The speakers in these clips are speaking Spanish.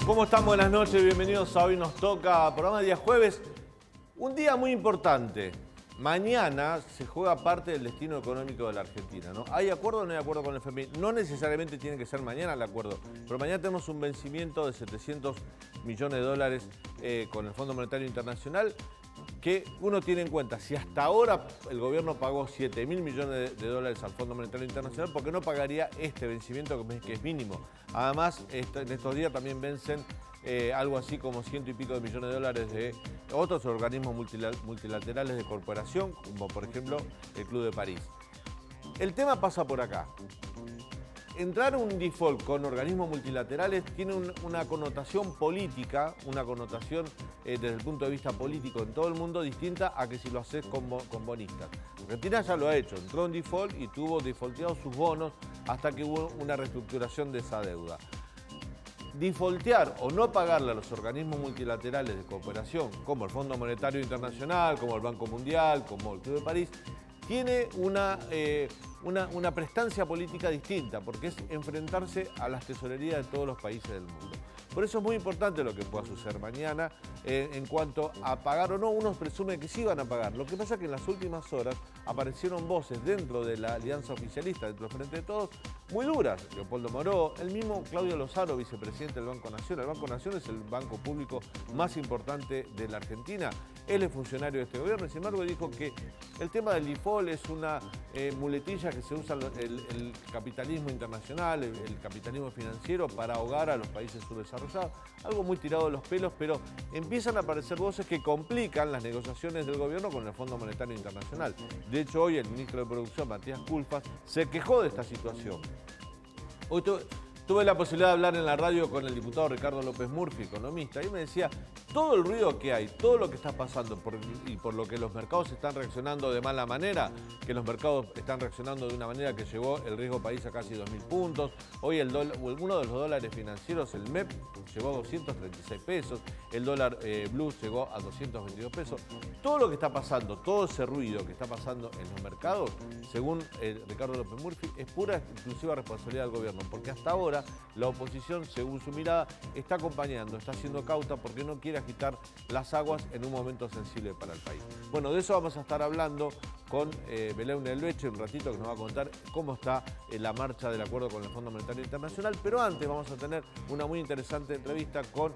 ¿Cómo están? Buenas noches, bienvenidos a Hoy Nos Toca, programa de día jueves. Un día muy importante. Mañana se juega parte del destino económico de la Argentina, ¿no? ¿Hay acuerdo o no hay acuerdo con el FMI? No necesariamente tiene que ser mañana el acuerdo, pero mañana tenemos un vencimiento de 700 millones de dólares con el Fondo Monetario Internacional, que uno tiene en cuenta, si hasta ahora el gobierno pagó 7.000 millones de dólares al Fondo Monetario Internacional, ¿por qué no pagaría este vencimiento que es mínimo? Además, en estos días también vencen algo así como 100 y pico de millones de dólares de otros organismos multilaterales de cooperación, como por ejemplo el Club de París. El tema pasa por acá. Entrar a un default con organismos multilaterales tiene una connotación política, una connotación desde el punto de vista político en todo el mundo distinta a que si lo haces con bonistas. Argentina ya lo ha hecho, entró en default y tuvo defaulteados sus bonos hasta que hubo una reestructuración de esa deuda. Defaultear o no pagarle a los organismos multilaterales de cooperación, como el Fondo Monetario Internacional, como el Banco Mundial, como el Club de París, tiene una prestancia política distinta, porque es enfrentarse a las tesorerías de todos los países del mundo. Por eso es muy importante lo que pueda suceder mañana en cuanto a pagar o no. Unos presumen que sí van a pagar. Lo que pasa es que en las últimas horas aparecieron voces dentro de la alianza oficialista, dentro del Frente de Todos, muy duras. Leopoldo Moró, el mismo Claudio Lozano, vicepresidente del Banco Nación. El Banco Nación es el banco público más importante de la Argentina. Él es funcionario de este gobierno y sin embargo dijo que el tema del default es una muletilla que se usa el capitalismo internacional, el capitalismo financiero para ahogar a los países subdesarrollados. Algo muy tirado de los pelos, pero empiezan a aparecer voces que complican las negociaciones del gobierno con el Fondo Monetario Internacional. De hecho, hoy el ministro de Producción, Matías Culfas, se quejó de esta situación. Hoy tuve la posibilidad de hablar en la radio con el diputado Ricardo López Murphy, economista, y me decía, todo el ruido que hay, todo lo que está pasando y por lo que los mercados están reaccionando de mala manera, que los mercados están reaccionando de una manera que llevó el riesgo país a casi 2.000 puntos. Hoy uno de los dólares financieros, el MEP, llegó a 236 pesos, el dólar blue llegó a 222 pesos. Todo lo que está pasando, todo ese ruido que está pasando en los mercados, según Ricardo López Murphy, es pura exclusiva responsabilidad del gobierno, porque hasta ahora la oposición, según su mirada, está acompañando, está siendo cauta porque no quiere agitar las aguas en un momento sensible para el país. Bueno, de eso vamos a estar hablando con Belén Elveche un ratito, que nos va a contar cómo está la marcha del acuerdo con el Fondo Monetario Internacional, pero antes vamos a tener una muy interesante entrevista con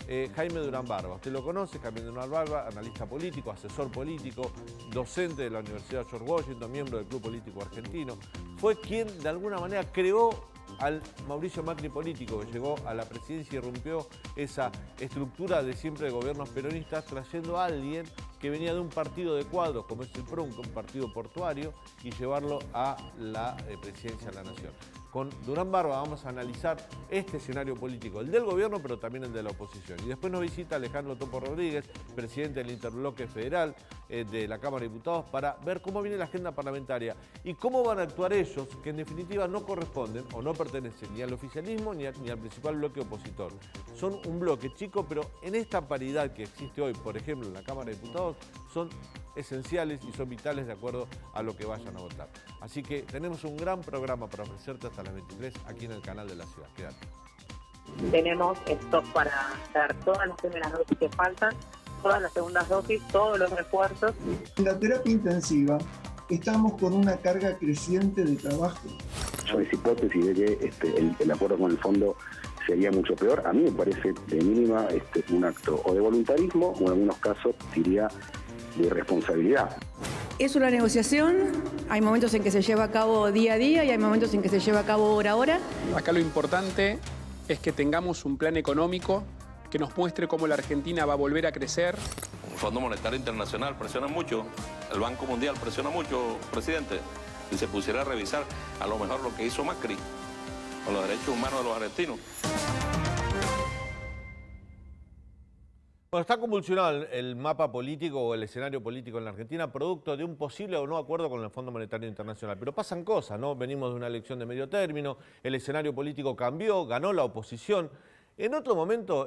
Jaime Durán Barba. Usted lo conoce, Jaime Durán Barba, analista político, asesor político, docente de la Universidad George Washington, miembro del Club Político Argentino. Fue quien de alguna manera creó al Mauricio Macri político, que llegó a la presidencia y rompió esa estructura de siempre de gobiernos peronistas, trayendo a alguien que venía de un partido de cuadros, como es el PRO, un partido portuario, y llevarlo a la presidencia de la Nación. Con Durán Barba vamos a analizar este escenario político, el del gobierno, pero también el de la oposición. Y después nos visita Alejandro Topo Rodríguez, presidente del Interbloque Federal de la Cámara de Diputados, para ver cómo viene la agenda parlamentaria y cómo van a actuar ellos, que en definitiva no corresponden o no pertenecen ni al oficialismo ni al principal bloque opositor. Son un bloque chico, pero en esta paridad que existe hoy, por ejemplo, en la Cámara de Diputados, son esenciales y son vitales de acuerdo a lo que vayan a votar. Así que tenemos un gran programa para ofrecerte hasta las 23 aquí en el canal de la ciudad. Quédate. Tenemos stock para dar todas las primeras dosis que faltan, todas las segundas dosis, todos los refuerzos. En la terapia intensiva estamos con una carga creciente de trabajo. Yo esa hipótesis de que el acuerdo con el fondo sería mucho peor, a mí me parece de mínima un acto o de voluntarismo o en algunos casos diría de irresponsabilidad. Es una negociación, hay momentos en que se lleva a cabo día a día y hay momentos en que se lleva a cabo hora a hora. Acá lo importante es que tengamos un plan económico que nos muestre cómo la Argentina va a volver a crecer. El Fondo Monetario Internacional presiona mucho, el Banco Mundial presiona mucho, presidente, y se pusiera a revisar a lo mejor lo que hizo Macri con los derechos humanos de los argentinos. Bueno, está convulsionado el mapa político o el escenario político en la Argentina producto de un posible o no acuerdo con el Fondo Monetario Internacional. Pero pasan cosas, ¿no? Venimos de una elección de medio término, el escenario político cambió, ganó la oposición. En otro momento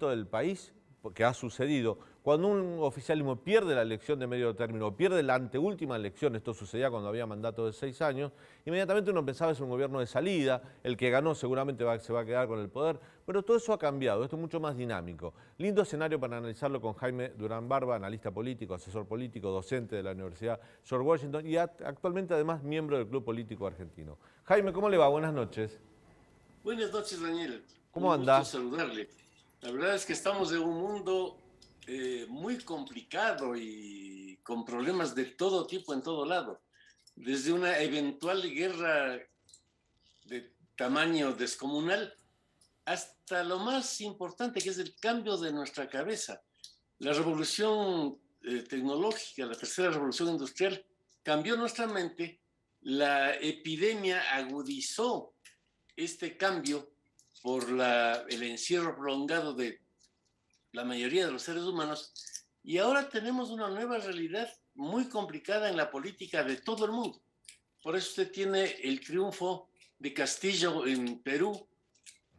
del país, que ha sucedido, cuando un oficialismo pierde la elección de medio término, pierde la anteúltima elección, esto sucedía cuando había mandato de 6 años, inmediatamente uno pensaba es un gobierno de salida, el que ganó seguramente se va a quedar con el poder, pero todo eso ha cambiado, esto es mucho más dinámico. Lindo escenario para analizarlo con Jaime Durán Barba, analista político, asesor político, docente de la Universidad George Washington y actualmente además miembro del Club Político Argentino. Jaime, ¿cómo le va? Buenas noches. Buenas noches, Daniel. ¿Cómo anda? Un gusto saludarle. La verdad es que estamos en un mundo muy complicado y con problemas de todo tipo en todo lado. Desde una eventual guerra de tamaño descomunal hasta lo más importante, que es el cambio de nuestra cabeza. La revolución tecnológica, la tercera revolución industrial, cambió nuestra mente. La epidemia agudizó este cambio por el encierro prolongado de la mayoría de los seres humanos, y ahora tenemos una nueva realidad muy complicada en la política de todo el mundo. Por eso usted tiene el triunfo de Castillo en Perú,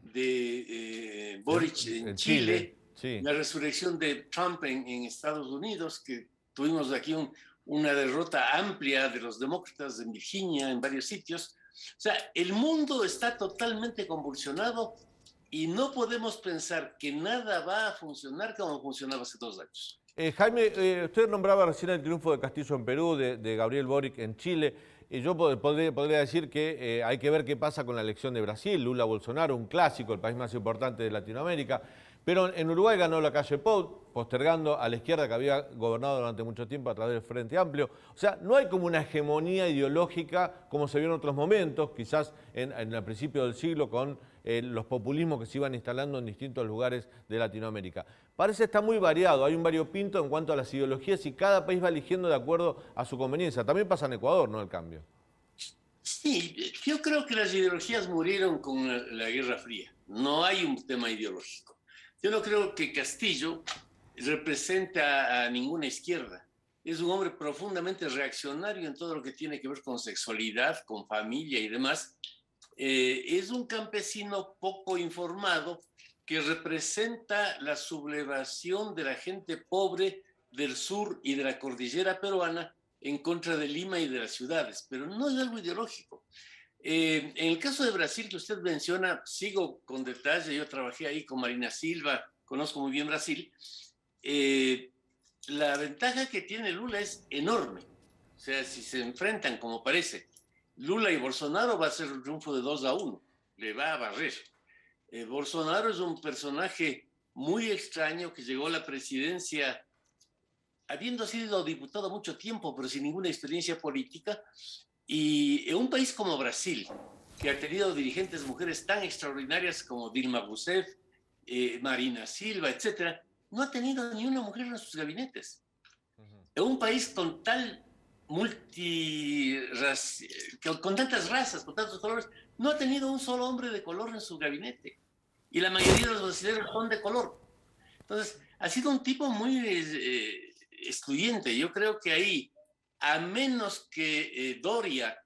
de Boric en Chile, sí. La resurrección de Trump en Estados Unidos, que tuvimos aquí una derrota amplia de los demócratas en Virginia, en varios sitios. O sea, el mundo está totalmente convulsionado y no podemos pensar que nada va a funcionar como funcionaba hace 2 años. Jaime, usted nombraba recién el triunfo de Castillo en Perú, de Gabriel Boric en Chile. Yo podría decir que hay que ver qué pasa con la elección de Brasil, Lula-Bolsonaro, un clásico, el país más importante de Latinoamérica. Pero en Uruguay ganó la calle Pou, postergando a la izquierda que había gobernado durante mucho tiempo a través del Frente Amplio. O sea, no hay como una hegemonía ideológica como se vio en otros momentos, quizás en el principio del siglo con los populismos que se iban instalando en distintos lugares de Latinoamérica. Parece estar muy variado, hay un variopinto en cuanto a las ideologías y cada país va eligiendo de acuerdo a su conveniencia. También pasa en Ecuador, ¿no? El cambio. Sí, yo creo que las ideologías murieron con la Guerra Fría. No hay un tema ideológico. Yo no creo que Castillo represente a ninguna izquierda. Es un hombre profundamente reaccionario en todo lo que tiene que ver con sexualidad, con familia y demás. Es un campesino poco informado que representa la sublevación de la gente pobre del sur y de la cordillera peruana en contra de Lima y de las ciudades, pero no es algo ideológico. En el caso de Brasil que usted menciona, sigo con detalle, yo trabajé ahí con Marina Silva, conozco muy bien Brasil. La ventaja que tiene Lula es enorme. O sea, si se enfrentan como parece, Lula y Bolsonaro va a ser un triunfo de 2-1, le va a barrer. Bolsonaro es un personaje muy extraño que llegó a la presidencia habiendo sido diputado mucho tiempo, pero sin ninguna experiencia política. Y en un país como Brasil, que ha tenido dirigentes mujeres tan extraordinarias como Dilma Rousseff, Marina Silva, etcétera, no ha tenido ni una mujer en sus gabinetes. En un país con tal con tantas razas, con tantos colores, no ha tenido un solo hombre de color en su gabinete. Y la mayoría de los brasileños son de color. Entonces, ha sido un tipo muy excluyente. Yo creo que ahí, a menos que Doria,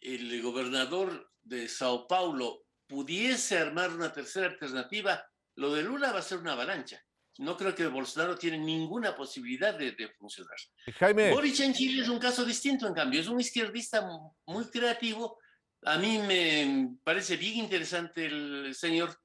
el gobernador de Sao Paulo, pudiese armar una tercera alternativa, lo de Lula va a ser una avalancha. No creo que Bolsonaro tiene ninguna posibilidad de funcionar. Jaime. Boric en Chile es un caso distinto, en cambio. Es un izquierdista muy creativo. A mí me parece bien interesante el señor.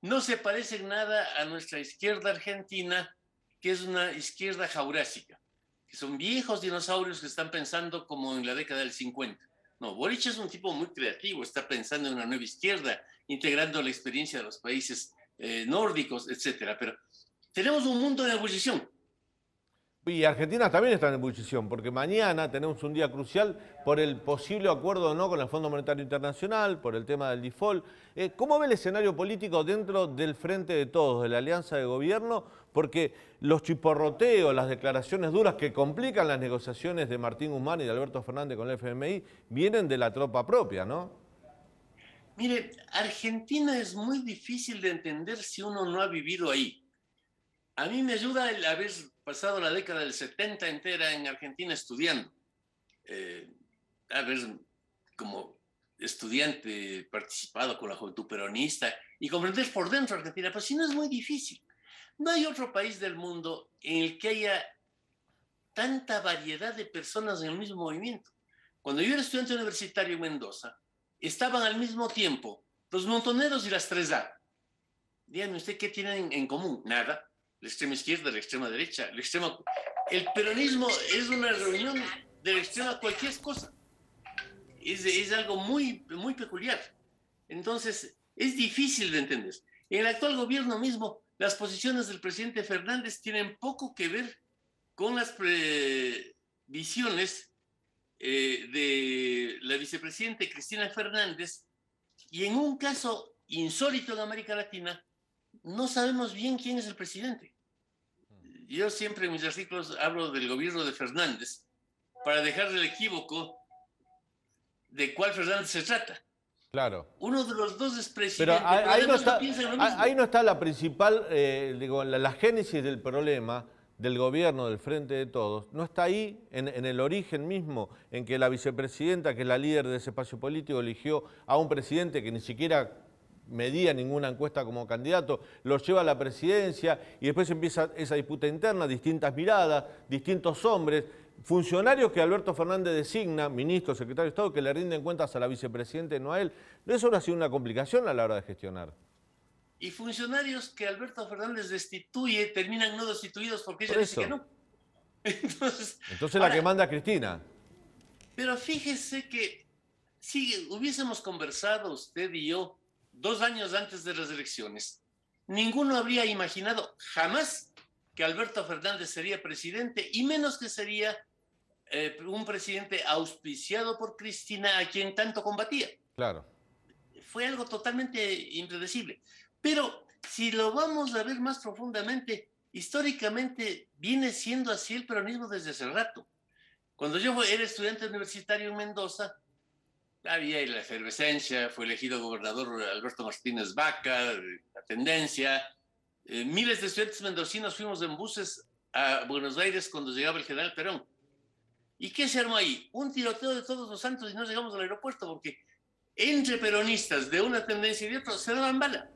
No se parece en nada a nuestra izquierda argentina, que es una izquierda jaurásica, que son viejos dinosaurios que están pensando como en la década del 50. No, Boric es un tipo muy creativo, está pensando en una nueva izquierda, integrando la experiencia de los países nórdicos, etcétera. Pero tenemos un mundo en ebullición. Y Argentina también está en ebullición, porque mañana tenemos un día crucial por el posible acuerdo o no con el Fondo Monetario Internacional, por el tema del default. ¿Cómo ve el escenario político dentro del Frente de Todos, de la Alianza de Gobierno? Porque los chiporroteos, las declaraciones duras que complican las negociaciones de Martín Guzmán y de Alberto Fernández con el FMI vienen de la tropa propia, ¿no? Mire, Argentina es muy difícil de entender si uno no ha vivido ahí. A mí me ayuda el haber pasado la década del 70 entera en Argentina estudiando. Haber como estudiante participado con la juventud peronista y comprender por dentro Argentina, pero si no es muy difícil. No hay otro país del mundo en el que haya tanta variedad de personas en el mismo movimiento. Cuando yo era estudiante universitario en Mendoza, estaban al mismo tiempo los montoneros y las 3A. Díganme usted qué tienen en común. Nada. La extrema izquierda, la extrema derecha, la extrema... El peronismo es una reunión de la extrema cualquier cosa. Es algo muy, muy peculiar. Entonces, es difícil de entender. En el actual gobierno mismo, las posiciones del presidente Fernández tienen poco que ver con las visiones de la vicepresidenta Cristina Fernández, y en un caso insólito en América Latina, no sabemos bien quién es el presidente. Yo siempre en mis artículos hablo del gobierno de Fernández para dejar el equívoco de cuál Fernández se trata. Claro. Uno de los dos es Pero presidente, ahí no está la principal, la génesis del problema del gobierno, del Frente de Todos. No está ahí, en el origen mismo, en que la vicepresidenta, que es la líder de ese espacio político, eligió a un presidente que ni siquiera medía ninguna encuesta como candidato, lo lleva a la presidencia y después empieza esa disputa interna, distintas miradas, distintos hombres, funcionarios que Alberto Fernández designa, ministro, secretario de Estado, que le rinden cuentas a la vicepresidenta y no a él. Eso no ha sido una complicación a la hora de gestionar. Y funcionarios que Alberto Fernández destituye terminan no destituidos porque ella dice que no. Entonces la que manda a Cristina. Pero fíjese que si hubiésemos conversado usted y yo 2 años antes de las elecciones, ninguno habría imaginado jamás que Alberto Fernández sería presidente, y menos que sería un presidente auspiciado por Cristina, a quien tanto combatía. Claro. Fue algo totalmente impredecible. Pero si lo vamos a ver más profundamente, históricamente viene siendo así el peronismo desde hace rato. Cuando yo era estudiante universitario en Mendoza, había la efervescencia, fue elegido gobernador Alberto Martínez Vaca, la tendencia. Miles de estudiantes mendocinos fuimos en buses a Buenos Aires cuando llegaba el general Perón. ¿Y qué se armó ahí? Un tiroteo de Todos los Santos y no llegamos al aeropuerto porque entre peronistas de una tendencia y de otra se daban bala.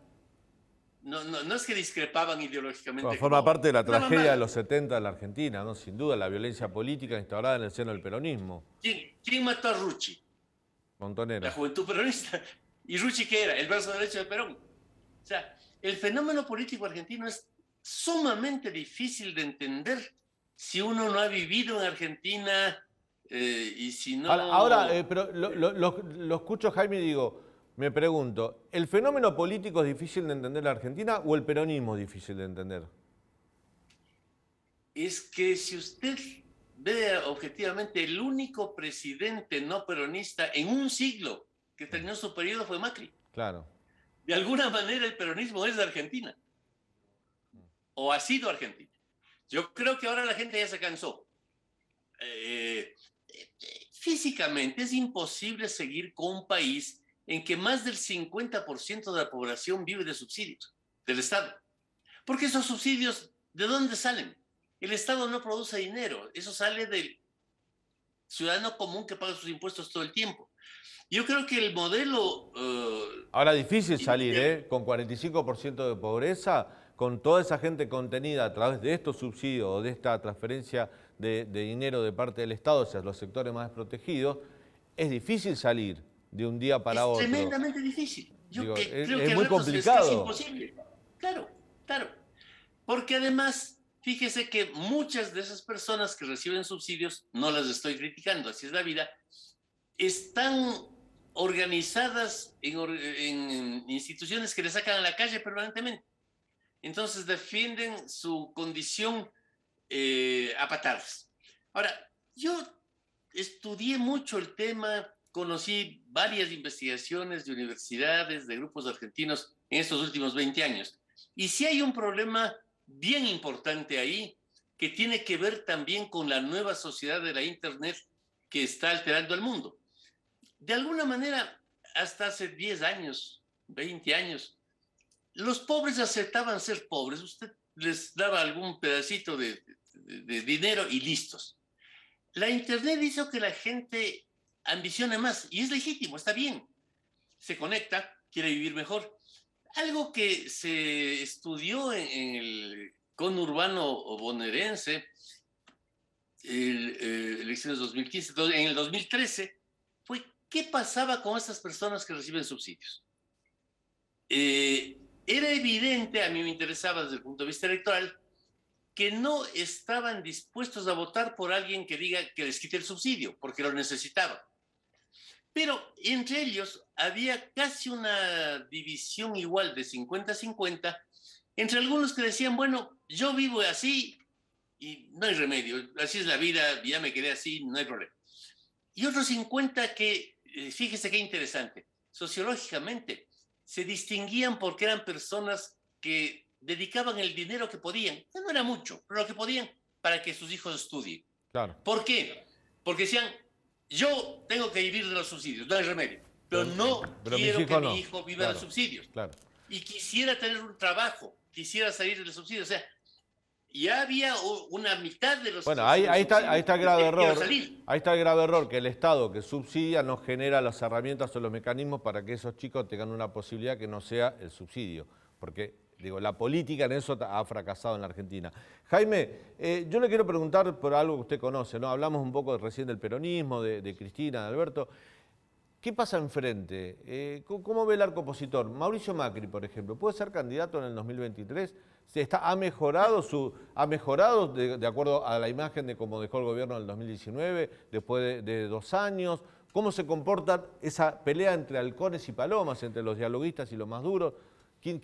No es que discrepaban ideológicamente. Bueno, forma parte de la tragedia de los 70 de la Argentina, ¿no? Sin duda, la violencia política instaurada en el seno del peronismo. ¿Quién mató a Rucci? Montonera. La Juventud Peronista. ¿Y Rucci qué era? El brazo derecho de Perón. O sea, el fenómeno político argentino es sumamente difícil de entender si uno no ha vivido en Argentina y si no... Pero lo escucho, Jaime, y digo, me pregunto, ¿el fenómeno político es difícil de entender en la Argentina o el peronismo es difícil de entender? Es que si usted ve objetivamente, el único presidente no peronista en un siglo que terminó su periodo fue Macri. Claro. De alguna manera el peronismo es de Argentina. O ha sido Argentina. Yo creo que ahora la gente ya se cansó. Físicamente es imposible seguir con un país en que más del 50% de la población vive de subsidios del Estado. Porque esos subsidios, ¿de dónde salen? El Estado no produce dinero. Eso sale del ciudadano común que paga sus impuestos todo el tiempo. Yo creo que el modelo... Ahora difícil salir, con 45% de pobreza, con toda esa gente contenida a través de estos subsidios o de esta transferencia de dinero de parte del Estado hacia los sectores más desprotegidos, es difícil salir de un día para otro. Es tremendamente difícil. Yo creo que es muy complicado. Es imposible. Claro. Porque además, fíjese que muchas de esas personas que reciben subsidios, no las estoy criticando, así es la vida, están organizadas en instituciones que le sacan a la calle permanentemente. Entonces defienden su condición a patadas. Ahora, yo estudié mucho el tema, conocí varias investigaciones de universidades, de grupos argentinos en estos últimos 20 años. Y sí hay un problema bien importante ahí que tiene que ver también con la nueva sociedad de la Internet que está alterando el mundo. De alguna manera, hasta hace 10 años, 20 años, los pobres aceptaban ser pobres. Usted les daba algún pedacito de dinero y listos. La Internet hizo que la gente ambicione más, y es legítimo, está bien. Se conecta, quiere vivir mejor. Algo que se estudió en el conurbano bonaerense, elecciones 2015, en el 2013, fue qué pasaba con estas personas que reciben subsidios. Era evidente, a mí me interesaba desde el punto de vista electoral, que no estaban dispuestos a votar por alguien que diga que les quite el subsidio, porque lo necesitaban. Pero entre ellos había casi una división igual de 50-50 entre algunos que decían, bueno, yo vivo así y no hay remedio, así es la vida, ya me quedé así, no hay problema. Y otros 50 que, fíjese qué interesante, sociológicamente se distinguían porque eran personas que dedicaban el dinero que podían, que no era mucho, pero lo que podían para que sus hijos estudien. Claro. ¿Por qué? Porque decían, yo tengo que vivir de los subsidios, no hay remedio, pero no quiero que mi hijo viva de los subsidios. Claro. Y quisiera tener un trabajo, quisiera salir de los subsidios. O sea, ya había una mitad de los... Bueno, ahí está el grave error. Ahí está el grave error, que el Estado que subsidia no genera las herramientas o los mecanismos para que esos chicos tengan una posibilidad que no sea el subsidio. Porque, digo, la política en eso ha fracasado en la Argentina. Jaime, yo le quiero preguntar por algo que usted conoce, ¿no? Hablamos un poco recién del peronismo, de Cristina, de Alberto. ¿Qué pasa enfrente? ¿Cómo ve el arco opositor? Mauricio Macri, por ejemplo, ¿puede ser candidato en el 2023? ¿Ha mejorado de acuerdo a la imagen de cómo dejó el gobierno en el 2019, después de 2 años? ¿Cómo se comporta esa pelea entre halcones y palomas, entre los dialoguistas y los más duros? ¿Quién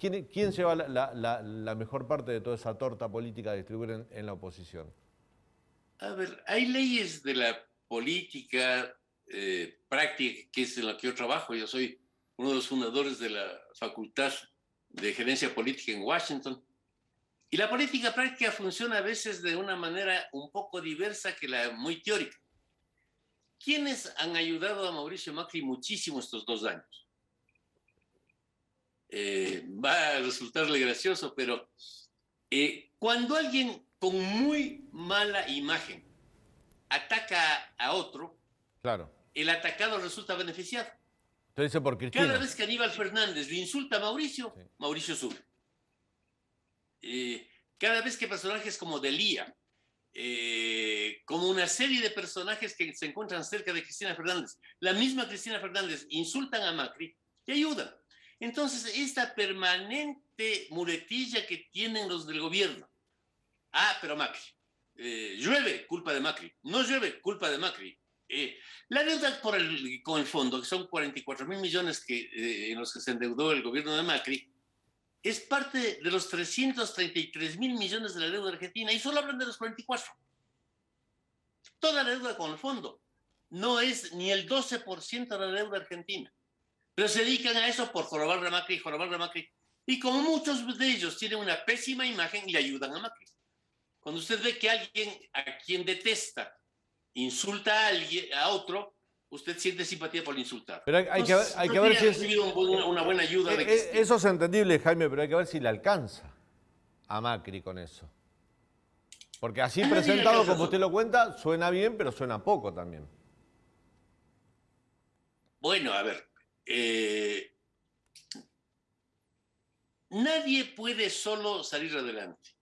lleva la mejor parte de toda esa torta política a distribuir en la oposición? A ver, hay leyes de la política práctica, que es en la que yo trabajo. Yo soy uno de los fundadores de la Facultad de Gerencia Política en Washington. Y la política práctica funciona a veces de una manera un poco diversa que la muy teórica. ¿Quiénes han ayudado a Mauricio Macri muchísimo estos 2 años? Va a resultarle gracioso, pero cuando alguien con muy mala imagen ataca a otro, claro, el atacado resulta beneficiado. Entonces, por Cristina. Cada vez que Aníbal Fernández le insulta a Mauricio, sí, Mauricio sube. Cada vez que personajes como Delía, como una serie de personajes que se encuentran cerca de Cristina Fernández, la misma Cristina Fernández, insultan a Macri y ayudan. Entonces, esta permanente muletilla que tienen los del gobierno. Ah, pero Macri. Llueve, culpa de Macri. No llueve, culpa de Macri. La deuda con el fondo, que son 44.000 millones en los que se endeudó el gobierno de Macri, es parte de los 333.000 millones de la deuda argentina, y solo hablan de los 44. Toda la deuda con el fondo no es ni el 12% de la deuda argentina. Pero se dedican a eso por jorobar a Macri, jorobar a Macri. Y como muchos de ellos tienen una pésima imagen, le ayudan a Macri. Cuando usted ve que alguien a quien detesta insulta a otro, usted siente simpatía por el insultar. Pero hay que ver si es una buena ayuda. Eso es entendible, Jaime, pero hay que ver si le alcanza a Macri con eso. Porque así presentado, como usted lo cuenta, suena bien, pero suena poco también. Bueno, a ver. Nadie puede solo salir adelante.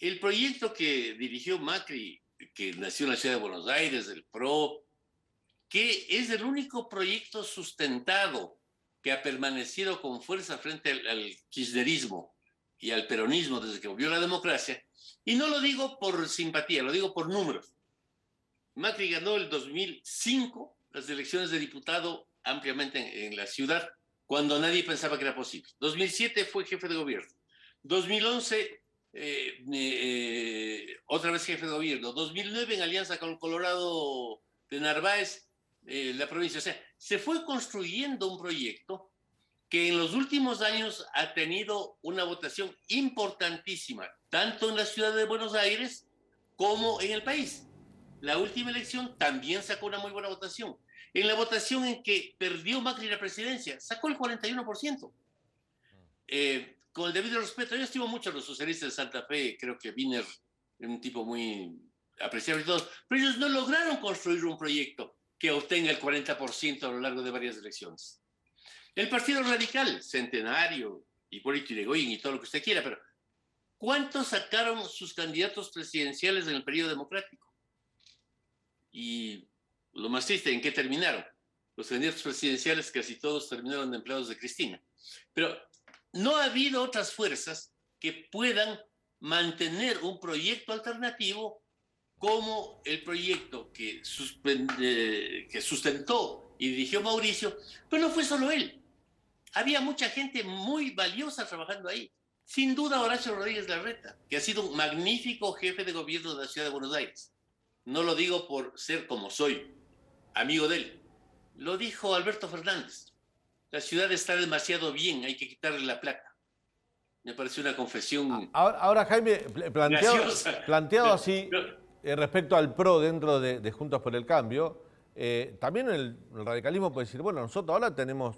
El proyecto que dirigió Macri, que nació en la ciudad de Buenos Aires, el PRO, que es el único proyecto sustentado que ha permanecido con fuerza frente al kirchnerismo y al peronismo desde que volvió la democracia, y no lo digo por simpatía, lo digo por números. Macri ganó el 2005 las elecciones de diputado ampliamente en la ciudad, cuando nadie pensaba que era posible. 2007 fue jefe de gobierno. 2011, otra vez jefe de gobierno. 2009 en alianza con Colorado de Narváez, la provincia. O sea, se fue construyendo un proyecto que en los últimos años ha tenido una votación importantísima, tanto en la ciudad de Buenos Aires como en el país. La última elección también sacó una muy buena votación. En la votación en que perdió Macri la presidencia, sacó el 41%. Con el debido respeto, yo estimo mucho a los socialistas de Santa Fe, creo que Wiener es un tipo muy apreciable y todo, pero ellos no lograron construir un proyecto que obtenga el 40% a lo largo de varias elecciones. El Partido Radical, Centenario, Hipólito Yrigoyen y todo lo que usted quiera, pero ¿cuántos sacaron sus candidatos presidenciales en el periodo democrático? Y lo más triste, ¿en qué terminaron? Los candidatos presidenciales casi todos terminaron de empleados de Cristina. Pero no ha habido otras fuerzas que puedan mantener un proyecto alternativo como el proyecto que sustentó y dirigió Mauricio, pero no fue solo él. Había mucha gente muy valiosa trabajando ahí. Sin duda Horacio Rodríguez Larreta, que ha sido un magnífico jefe de gobierno de la ciudad de Buenos Aires. No lo digo por ser como soy, amigo de él. Lo dijo Alberto Fernández. La ciudad está demasiado bien, hay que quitarle la placa. Me pareció una confesión. Ahora Jaime, planteado así, Pero, respecto al PRO dentro de Juntos por el Cambio, también el radicalismo puede decir, bueno, nosotros ahora tenemos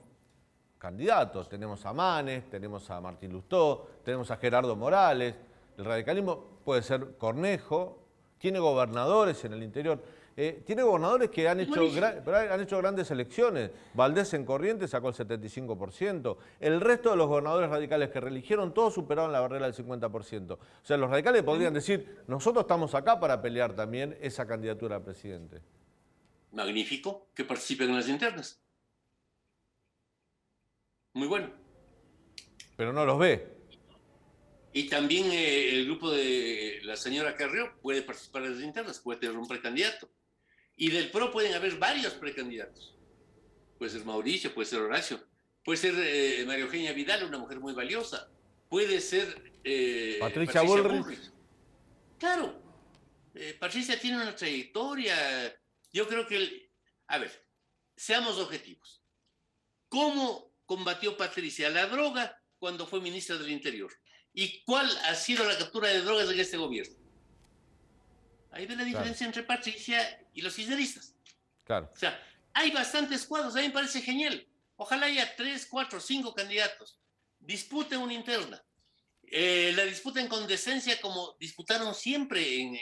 candidatos, tenemos a Manes, tenemos a Martín Lustó, tenemos a Gerardo Morales, el radicalismo puede ser Cornejo, tiene gobernadores en el interior, tiene gobernadores que han hecho grandes elecciones. Valdés en Corrientes sacó el 75%. El resto de los gobernadores radicales que reeligieron, todos superaron la barrera del 50%. O sea, los radicales podrían decir, nosotros estamos acá para pelear también esa candidatura a presidente. magnífico, que participen en las internas. Muy bueno. Pero no los ve. Y también el grupo de la señora Carrió puede participar en las internas, puede tener un precandidato. Y del PRO pueden haber varios precandidatos. Puede ser Mauricio, puede ser Horacio, puede ser María Eugenia Vidal, una mujer muy valiosa. Puede ser Patricia Bullrich. Claro, Patricia tiene una trayectoria. Yo creo que, a ver, seamos objetivos. ¿Cómo combatió Patricia la droga cuando fue ministra del Interior? ¿Y cuál ha sido la captura de drogas en este gobierno? Ahí ve la diferencia entre Patricia y los kirchneristas. Claro. O sea, hay bastantes cuadros, a mí me parece genial. Ojalá haya 3, 4, 5 candidatos. Disputen una interna. La disputen con decencia como disputaron siempre en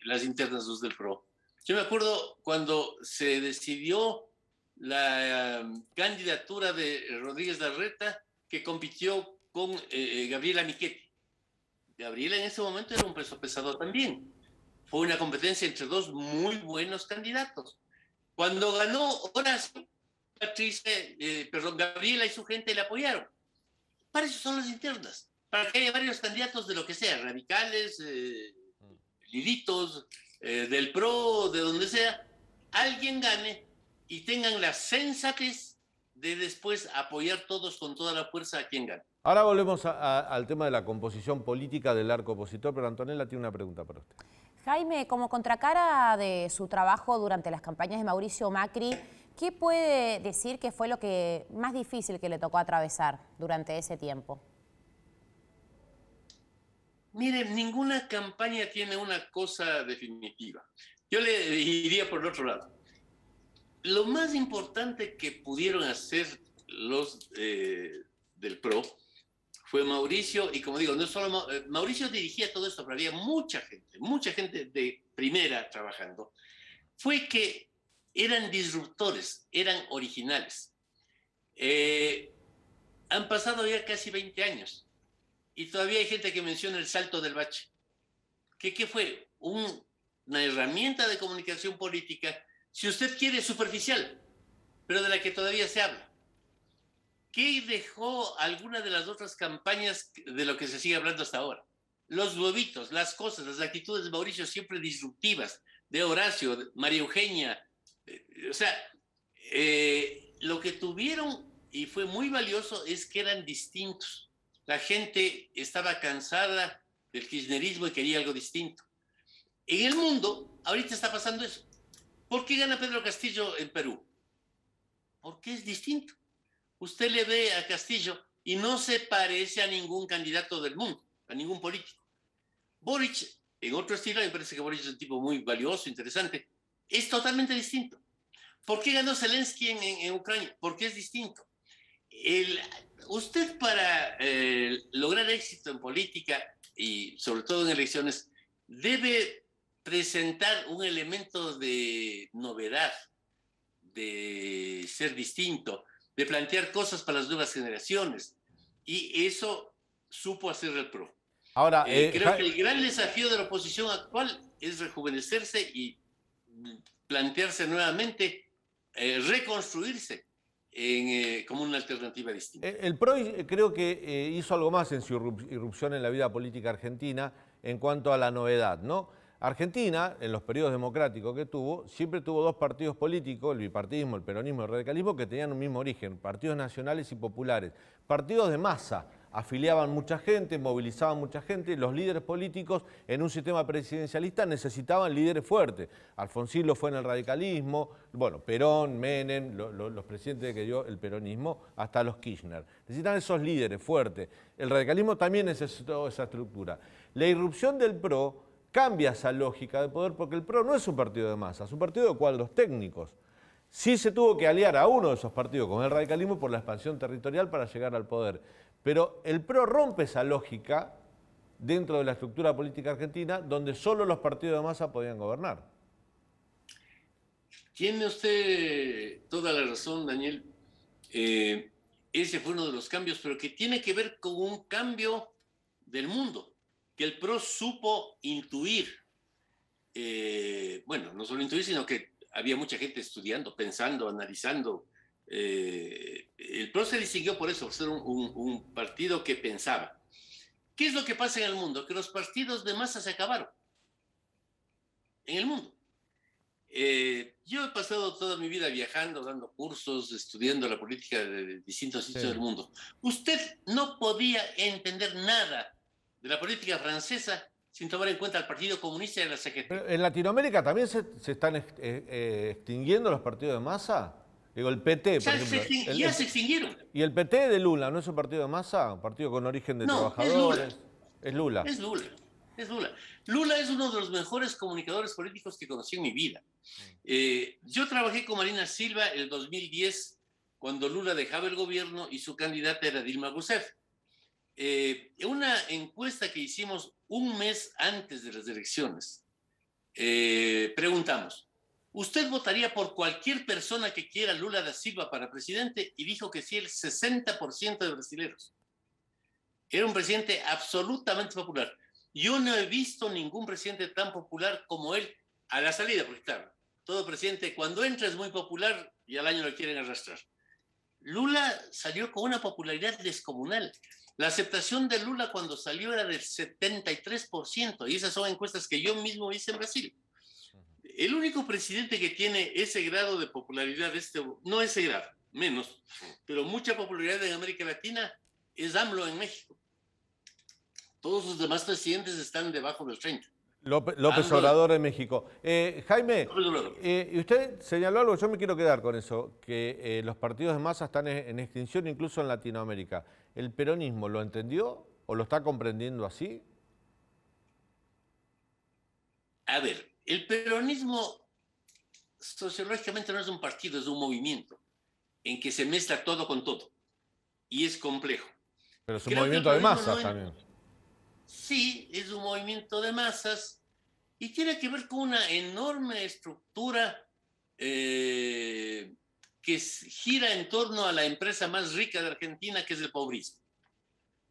las internas los del PRO. Yo me acuerdo cuando se decidió la candidatura de Rodríguez Larreta, que compitió con Gabriela Michetti. Gabriela en ese momento era un peso pesado también. Fue una competencia entre dos muy buenos candidatos. Cuando ganó Horacio, Gabriela y su gente le apoyaron. Para eso son las internas, para que haya varios candidatos de lo que sea, radicales, lilitos, del PRO, de donde sea, alguien gane y tengan la sensatez de después apoyar todos con toda la fuerza a quien gane. Ahora volvemos al tema de la composición política del arco opositor, pero Antonella tiene una pregunta para usted. Jaime, como contracara de su trabajo durante las campañas de Mauricio Macri, ¿qué puede decir que fue lo que más difícil que le tocó atravesar durante ese tiempo? Miren, ninguna campaña tiene una cosa definitiva. Yo le iría por el otro lado. Lo más importante que pudieron hacer los del PRO fue Mauricio, y como digo, no solo Mauricio dirigía todo esto, pero había mucha gente de primera trabajando, fue que eran disruptores, eran originales. Han pasado ya casi 20 años y todavía hay gente que menciona el salto del bache. ¿Qué fue? Una herramienta de comunicación política, si usted quiere, superficial, pero de la que todavía se habla. ¿Qué dejó alguna de las otras campañas de lo que se sigue hablando hasta ahora? Los huevitos, las cosas, las actitudes de Mauricio siempre disruptivas, de Horacio, de María Eugenia. O sea, lo que tuvieron, y fue muy valioso, es que eran distintos. La gente estaba cansada del kirchnerismo y quería algo distinto. En el mundo, ahorita está pasando eso. ¿Por qué gana Pedro Castillo en Perú? Porque es distinto. Usted le ve a Castillo y no se parece a ningún candidato del mundo, a ningún político. Boric, en otro estilo, me parece que Boric es un tipo muy valioso, interesante, es totalmente distinto. ¿Por qué ganó Zelensky en Ucrania? Porque es distinto. Usted para lograr éxito en política y sobre todo en elecciones debe presentar un elemento de novedad, de ser distinto, de plantear cosas para las nuevas generaciones. Y eso supo hacer el PRO. Ahora, creo que el gran desafío de la oposición actual es rejuvenecerse y plantearse nuevamente, reconstruirse como una alternativa distinta. El PRO creo que hizo algo más en su irrupción en la vida política argentina en cuanto a la novedad, ¿no? Argentina, en los periodos democráticos que tuvo, siempre tuvo dos partidos políticos, el bipartidismo, el peronismo y el radicalismo, que tenían un mismo origen, partidos nacionales y populares, partidos de masa, afiliaban mucha gente, movilizaban mucha gente, los líderes políticos en un sistema presidencialista necesitaban líderes fuertes. Alfonsín lo fue en el radicalismo, bueno, Perón, Menem, los presidentes que dio el peronismo, hasta los Kirchner. Necesitan esos líderes fuertes. El radicalismo también necesitó esa estructura. La irrupción del PRO cambia esa lógica de poder porque el PRO no es un partido de masa, es un partido de cuadros técnicos. Sí se tuvo que aliar a uno de esos partidos con el radicalismo por la expansión territorial para llegar al poder. Pero el PRO rompe esa lógica dentro de la estructura política argentina donde solo los partidos de masa podían gobernar. Tiene usted toda la razón, Daniel. Ese fue uno de los cambios, pero que tiene que ver con un cambio del mundo, que el PRO supo intuir. Bueno, no solo intuir, sino que había mucha gente estudiando, pensando, analizando. El PRO se distinguió por eso, por ser un partido que pensaba. ¿Qué es lo que pasa en el mundo? Que los partidos de masa se acabaron en el mundo. Yo he pasado toda mi vida viajando, dando cursos, estudiando la política de distintos sitios del mundo. Usted no podía entender nada de la política francesa sin tomar en cuenta al Partido Comunista y a la CGT. Pero en Latinoamérica también se están extinguiendo los partidos de masa. Digo, el PT, por ejemplo. Ya se extinguieron. ¿Y el PT de Lula no es un partido de masa? ¿Un partido con origen de trabajadores? Es Lula. Es Lula. Es Lula. Lula es uno de los mejores comunicadores políticos que conocí en mi vida. Yo trabajé con Marina Silva en el 2010, cuando Lula dejaba el gobierno y su candidata era Dilma Rousseff. En una encuesta que hicimos un mes antes de las elecciones, preguntamos, ¿usted votaría por cualquier persona que quiera Lula da Silva para presidente? Y dijo que sí, el 60% de brasileños. Era un presidente absolutamente popular. Yo no he visto ningún presidente tan popular como él a la salida, porque claro, todo presidente cuando entra es muy popular y al año lo quieren arrastrar. Lula salió con una popularidad descomunal. La aceptación de Lula cuando salió era del 73%, y esas son encuestas que yo mismo hice en Brasil. El único presidente que tiene ese grado de popularidad, no ese grado, menos, pero mucha popularidad en América Latina, es AMLO en México. Todos los demás presidentes están debajo del 30. López Obrador en México. Jaime, y usted señaló algo, yo me quiero quedar con eso, que los partidos de masa están en extinción incluso en Latinoamérica. ¿El peronismo lo entendió o lo está comprendiendo así? A ver, el peronismo sociológicamente no es un partido, es un movimiento en que se mezcla todo con todo y es complejo. Pero es un movimiento de masas también. Sí, es un movimiento de masas y tiene que ver con una enorme estructura que gira en torno a la empresa más rica de Argentina, que es el pobrismo.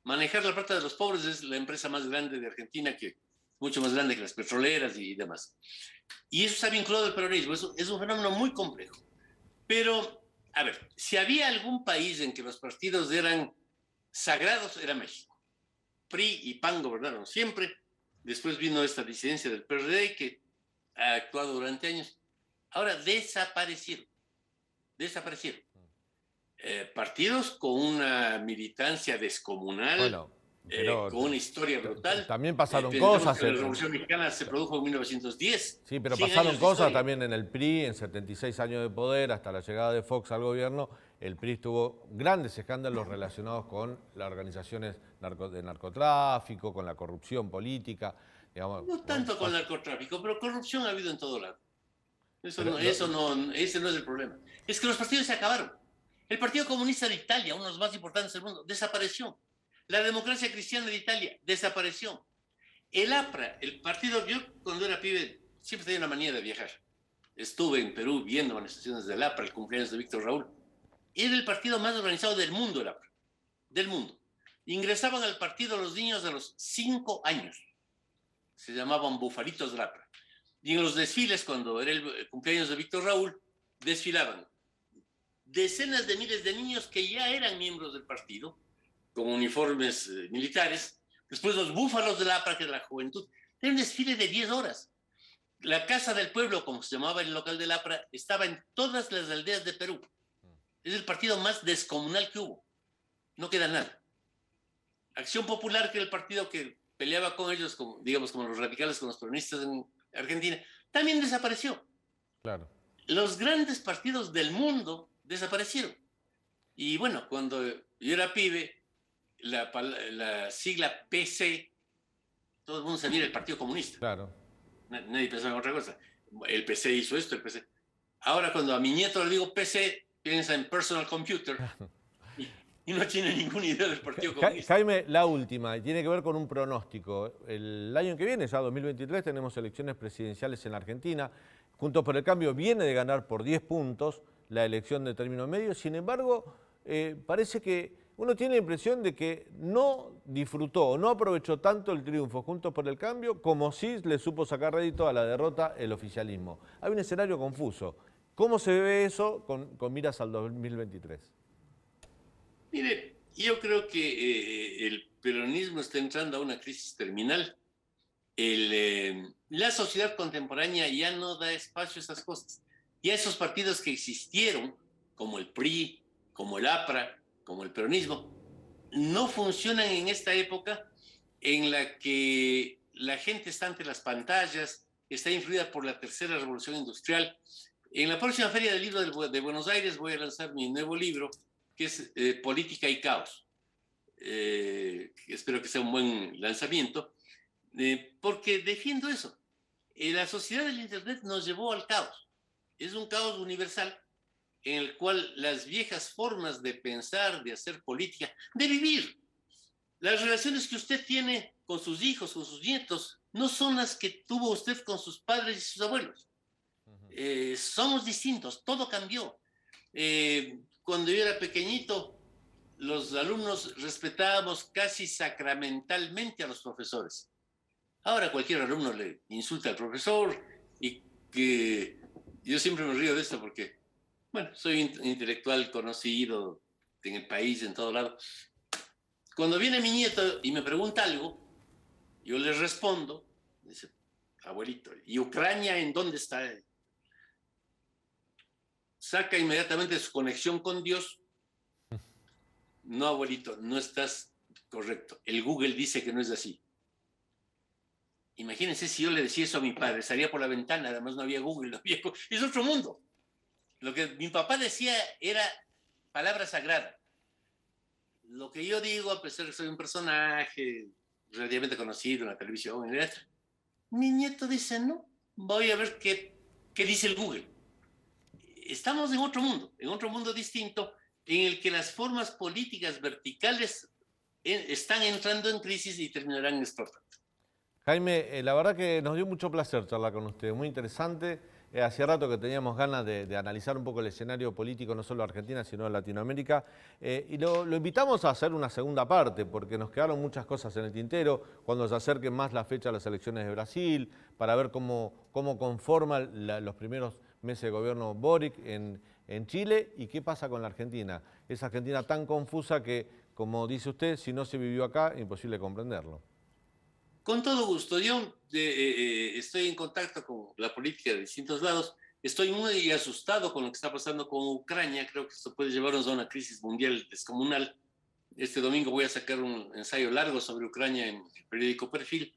Manejar la plata de los pobres es la empresa más grande de Argentina, que mucho más grande que las petroleras y demás. Y eso está vinculado al peronismo, es un fenómeno muy complejo. Pero, a ver, si había algún país en que los partidos eran sagrados, era México. PRI y PAN gobernaron siempre. Después vino esta disidencia del PRD que ha actuado durante años. Ahora desaparecieron. Partidos con una militancia descomunal, bueno, con una historia brutal. También pasaron cosas. La Revolución Mexicana se produjo en 1910. Sí, pero pasaron cosas también en el PRI, en 76 años de poder, hasta la llegada de Fox al gobierno. El PRI tuvo grandes escándalos relacionados con las organizaciones de narcotráfico, con la corrupción política. Digamos, no tanto con narcotráfico, pero corrupción ha habido en todo lado. Ese no es el problema. Es que los partidos se acabaron. El Partido Comunista de Italia, uno de los más importantes del mundo, desapareció. La Democracia Cristiana de Italia desapareció. El APRA, el partido, yo cuando era pibe siempre tenía una manía de viajar. Estuve en Perú viendo manifestaciones del APRA, el cumpleaños de Víctor Raúl. Era el partido más organizado del mundo, el APRA. Del mundo. ingresaban al partido los niños de los 5 años. Se llamaban bufalitos de Lapra. Y en los desfiles, cuando era el cumpleaños de Víctor Raúl, desfilaban decenas de miles de niños que ya eran miembros del partido, con uniformes militares. Después los búfalos de Lapra, que era la juventud. Era un desfile de 10 horas. La Casa del Pueblo, como se llamaba el local de Lapra, estaba en todas las aldeas de Perú. Es el partido más descomunal que hubo. No queda nada. Acción Popular, que era el partido que peleaba con ellos, como, digamos, como los radicales con los peronistas en Argentina, también desapareció. Claro. Los grandes partidos del mundo desaparecieron. Y bueno, cuando yo era pibe, la sigla PC, todo el mundo sabía el Partido Comunista. Claro. Nadie pensaba en otra cosa. El PC hizo esto, el PC. Ahora cuando a mi nieto le digo PC, piensa en personal computer y no tiene ninguna idea del Partido Comunista. Jaime, la última, y tiene que ver con un pronóstico. El año que viene, ya 2023, tenemos elecciones presidenciales en la Argentina. Juntos por el Cambio viene de ganar por 10 puntos la elección de término medio. Sin embargo, parece que uno tiene la impresión de que no disfrutó o no aprovechó tanto el triunfo Juntos por el Cambio como sí le supo sacar rédito a la derrota el oficialismo. Hay un escenario confuso. ¿Cómo se ve eso con miras al 2023? Mire, yo creo que el peronismo está entrando a una crisis terminal. La sociedad contemporánea ya no da espacio a esas cosas. Y a esos partidos que existieron, como el PRI, como el APRA, como el peronismo, no funcionan en esta época en la que la gente está ante las pantallas, está influida por la tercera revolución industrial. En la próxima Feria del Libro de Buenos Aires voy a lanzar mi nuevo libro, que es Política y Caos. Espero que sea un buen lanzamiento, porque defiendo eso. La sociedad del Internet nos llevó al caos. Es un caos universal en el cual las viejas formas de pensar, de hacer política, de vivir, las relaciones que usted tiene con sus hijos, con sus nietos, no son las que tuvo usted con sus padres y sus abuelos. Somos distintos, todo cambió. Cuando yo era pequeñito, los alumnos respetábamos casi sacramentalmente a los profesores. Ahora cualquier alumno le insulta al profesor y que yo siempre me río de esto porque, bueno, soy un intelectual conocido en el país, en todo lado. Cuando viene mi nieto y me pregunta algo, yo le respondo, dice, abuelito, ¿y Ucrania en dónde está? Saca inmediatamente su conexión con Dios. No, abuelito, no estás correcto. El Google dice que no es así. Imagínense si yo le decía eso a mi padre, salía por la ventana, además no había Google, no había... es otro mundo. Lo que mi papá decía era palabra sagrada. Lo que yo digo, a pesar de que soy un personaje relativamente conocido en la televisión, etc., mi nieto dice, no, voy a ver qué dice el Google. Estamos en otro mundo distinto, en el que las formas políticas verticales están entrando en crisis y terminarán explotando. Jaime, la verdad que nos dio mucho placer charlar con usted, muy interesante. Hacía rato que teníamos ganas de analizar un poco el escenario político, no solo de Argentina, sino de Latinoamérica. Y lo invitamos a hacer una segunda parte, porque nos quedaron muchas cosas en el tintero, cuando se acerquen más la fecha de las elecciones de Brasil, para ver cómo conforma los primeros meses de gobierno Boric en Chile y qué pasa con la Argentina. Esa Argentina tan confusa que, como dice usted, si no se vivió acá, imposible comprenderlo. Con todo gusto. Yo estoy en contacto con la política de distintos lados. Estoy muy asustado con lo que está pasando con Ucrania. Creo que esto puede llevarnos a una crisis mundial descomunal. Este domingo voy a sacar un ensayo largo sobre Ucrania en el periódico Perfil.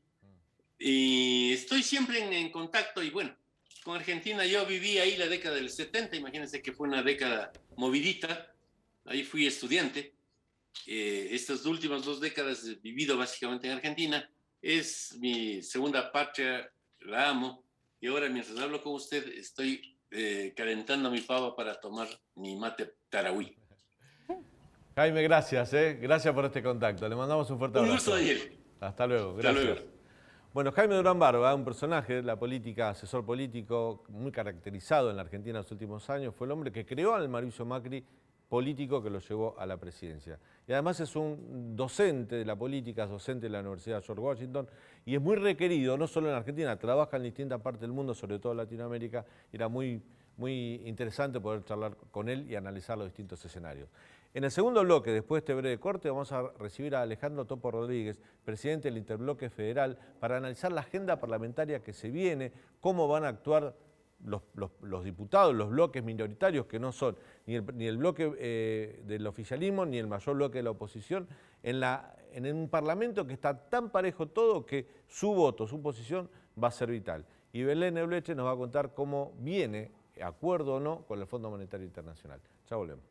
Y estoy siempre en contacto. Y bueno, con Argentina yo viví ahí la década del 70. Imagínense que fue una década movidita. Ahí fui estudiante. Estas últimas 2 décadas he vivido básicamente en Argentina. Es mi segunda patria, la amo, y ahora mientras hablo con usted estoy calentando mi pava para tomar mi mate tarahui. Jaime, gracias, gracias por este contacto. Le mandamos un fuerte abrazo. Un gusto, Daniel. Hasta luego, gracias. Hasta luego. Bueno, Jaime Durán Barba, un personaje de la política, asesor político muy caracterizado en la Argentina en los últimos años, fue el hombre que creó al Mauricio Macri político que lo llevó a la presidencia. Y además es un docente de la política, es docente de la Universidad George Washington, y es muy requerido, no solo en Argentina, trabaja en distintas partes del mundo, sobre todo en Latinoamérica, y era muy interesante poder charlar con él y analizar los distintos escenarios. En el segundo bloque, después de este breve corte, vamos a recibir a Alejandro Topo Rodríguez, presidente del Interbloque Federal, para analizar la agenda parlamentaria que se viene, cómo van a actuar los diputados, los bloques minoritarios, que no son ni el bloque del oficialismo ni el mayor bloque de la oposición, en un parlamento que está tan parejo todo que su voto, su posición va a ser vital. Y Belén Eubleche nos va a contar cómo viene, acuerdo o no, con el Fondo Monetario Internacional. Ya volvemos.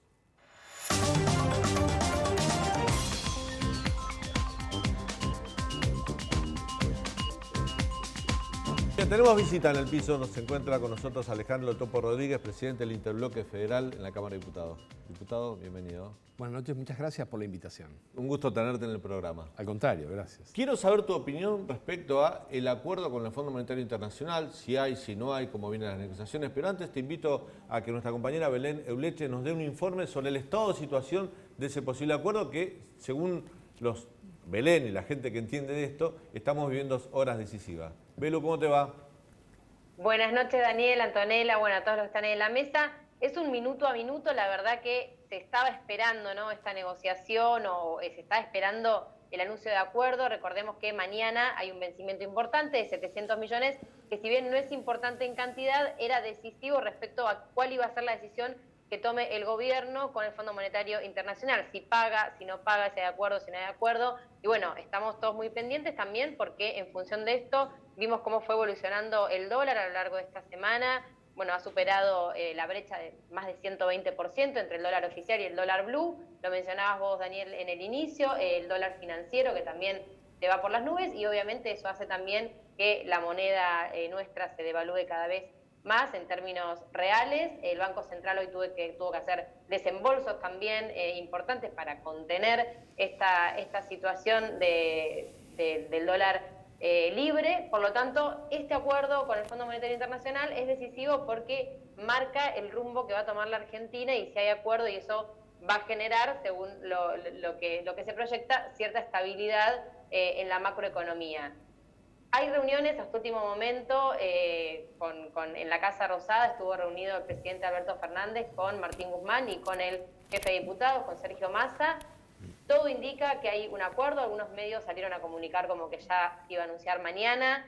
Tenemos visita en el piso, nos encuentra con nosotros Alejandro Topo Rodríguez, presidente del Interbloque Federal en la Cámara de Diputados. Diputado, bienvenido. Buenas noches, muchas gracias por la invitación. Un gusto tenerte en el programa. Al contrario, gracias. Quiero saber tu opinión respecto a el acuerdo con el Fondo Monetario Internacional, si hay, si no hay, cómo vienen las negociaciones, pero antes te invito a que nuestra compañera Belén Eubleche nos dé un informe sobre el estado de situación de ese posible acuerdo que, según Belén y la gente que entiende de esto, estamos viviendo horas decisivas. Belu, ¿cómo te va? Buenas noches, Daniel, Antonella, bueno, a todos los que están ahí en la mesa. Es un minuto a minuto, la verdad que se estaba esperando, ¿no?, esta negociación o se está esperando el anuncio de acuerdo. Recordemos que mañana hay un vencimiento importante de 700 millones, que si bien no es importante en cantidad, era decisivo respecto a cuál iba a ser la decisión que tome el gobierno con el Fondo Monetario Internacional, si paga, si no paga, si hay acuerdo, si no hay acuerdo. Y bueno, estamos todos muy pendientes también porque en función de esto vimos cómo fue evolucionando el dólar a lo largo de esta semana. Bueno, ha superado la brecha de más de 120% entre el dólar oficial y el dólar blue. Lo mencionabas vos, Daniel, en el inicio, el dólar financiero que también se va por las nubes y obviamente eso hace también que la moneda nuestra se devalúe cada vez más en términos reales. El Banco Central hoy tuvo que hacer desembolsos también importantes para contener esta situación del dólar libre. Por lo tanto, este acuerdo con el Fondo Monetario Internacional es decisivo porque marca el rumbo que va a tomar la Argentina y si hay acuerdo, y eso va a generar, según lo que se proyecta, cierta estabilidad en la macroeconomía. Hay reuniones hasta último momento, en la Casa Rosada estuvo reunido el presidente Alberto Fernández con Martín Guzmán y con el jefe de diputados, con Sergio Massa. Todo indica que hay un acuerdo, algunos medios salieron a comunicar como que ya iba a anunciar mañana.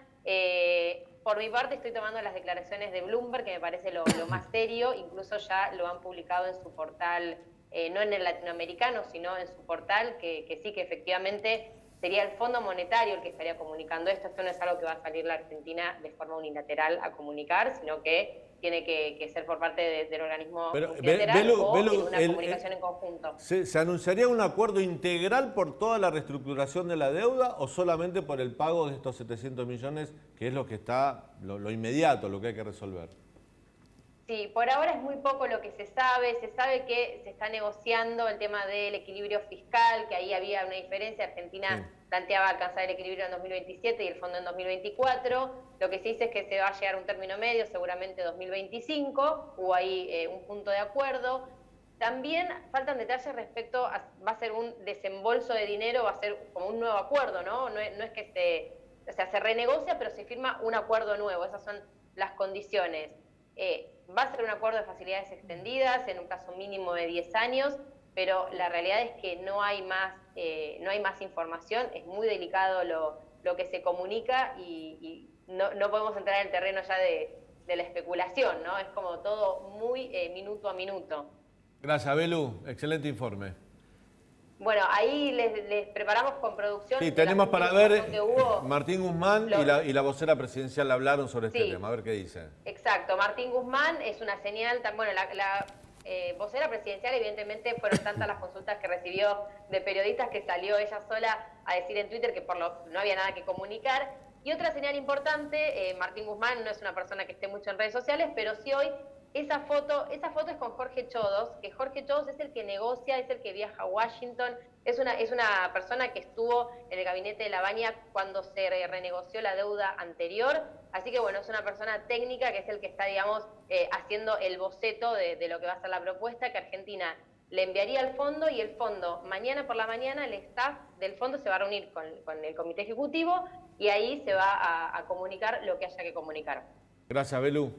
Por mi parte estoy tomando las declaraciones de Bloomberg, que me parece lo más serio, incluso ya lo han publicado en su portal, no en el latinoamericano, sino en su portal, que sí que efectivamente sería el Fondo Monetario el que estaría comunicando esto. Esto no es algo que va a salir la Argentina de forma unilateral a comunicar, sino que tiene que ser por parte del organismo multilateral o en una comunicación en conjunto. ¿Se anunciaría un acuerdo integral por toda la reestructuración de la deuda o solamente por el pago de estos 700 millones, que es lo que está, lo inmediato, lo que hay que resolver? Sí, por ahora es muy poco lo que se sabe que se está negociando el tema del equilibrio fiscal, que ahí había una diferencia. Argentina planteaba alcanzar el equilibrio en 2027 y el fondo en 2024. Lo que se dice es que se va a llegar a un término medio, seguramente 2025, hubo ahí un punto de acuerdo. También faltan detalles respecto a, va a ser un desembolso de dinero, va a ser como un nuevo acuerdo, ¿no? No es que se renegocia, pero se firma un acuerdo nuevo, esas son las condiciones. Va a ser un acuerdo de facilidades extendidas, en un caso mínimo de 10 años, pero la realidad es que no hay más información, es muy delicado lo que se comunica y no podemos entrar en el terreno ya de la especulación, ¿no? Es como todo muy minuto a minuto. Gracias, Belu. Excelente informe. Bueno, ahí les preparamos con producción. Sí, tenemos para ver, Martín Guzmán y la vocera presidencial hablaron sobre este tema, a ver qué dicen. Exacto, Martín Guzmán es una señal, bueno, la vocera presidencial evidentemente fueron tantas las consultas que recibió de periodistas que salió ella sola a decir en Twitter que no había nada que comunicar. Y otra señal importante, Martín Guzmán no es una persona que esté mucho en redes sociales, pero sí hoy esa foto es con Jorge Chodos, que Jorge Chodos es el que negocia, es el que viaja a Washington, es una persona que estuvo en el gabinete de La Baña cuando se renegoció la deuda anterior, así que bueno, es una persona técnica que es el que está, digamos, haciendo el boceto de lo que va a ser la propuesta, que Argentina le enviaría al fondo y el fondo, mañana por la mañana, el staff del fondo se va a reunir con el comité ejecutivo y ahí se va a comunicar lo que haya que comunicar. Gracias, Belu.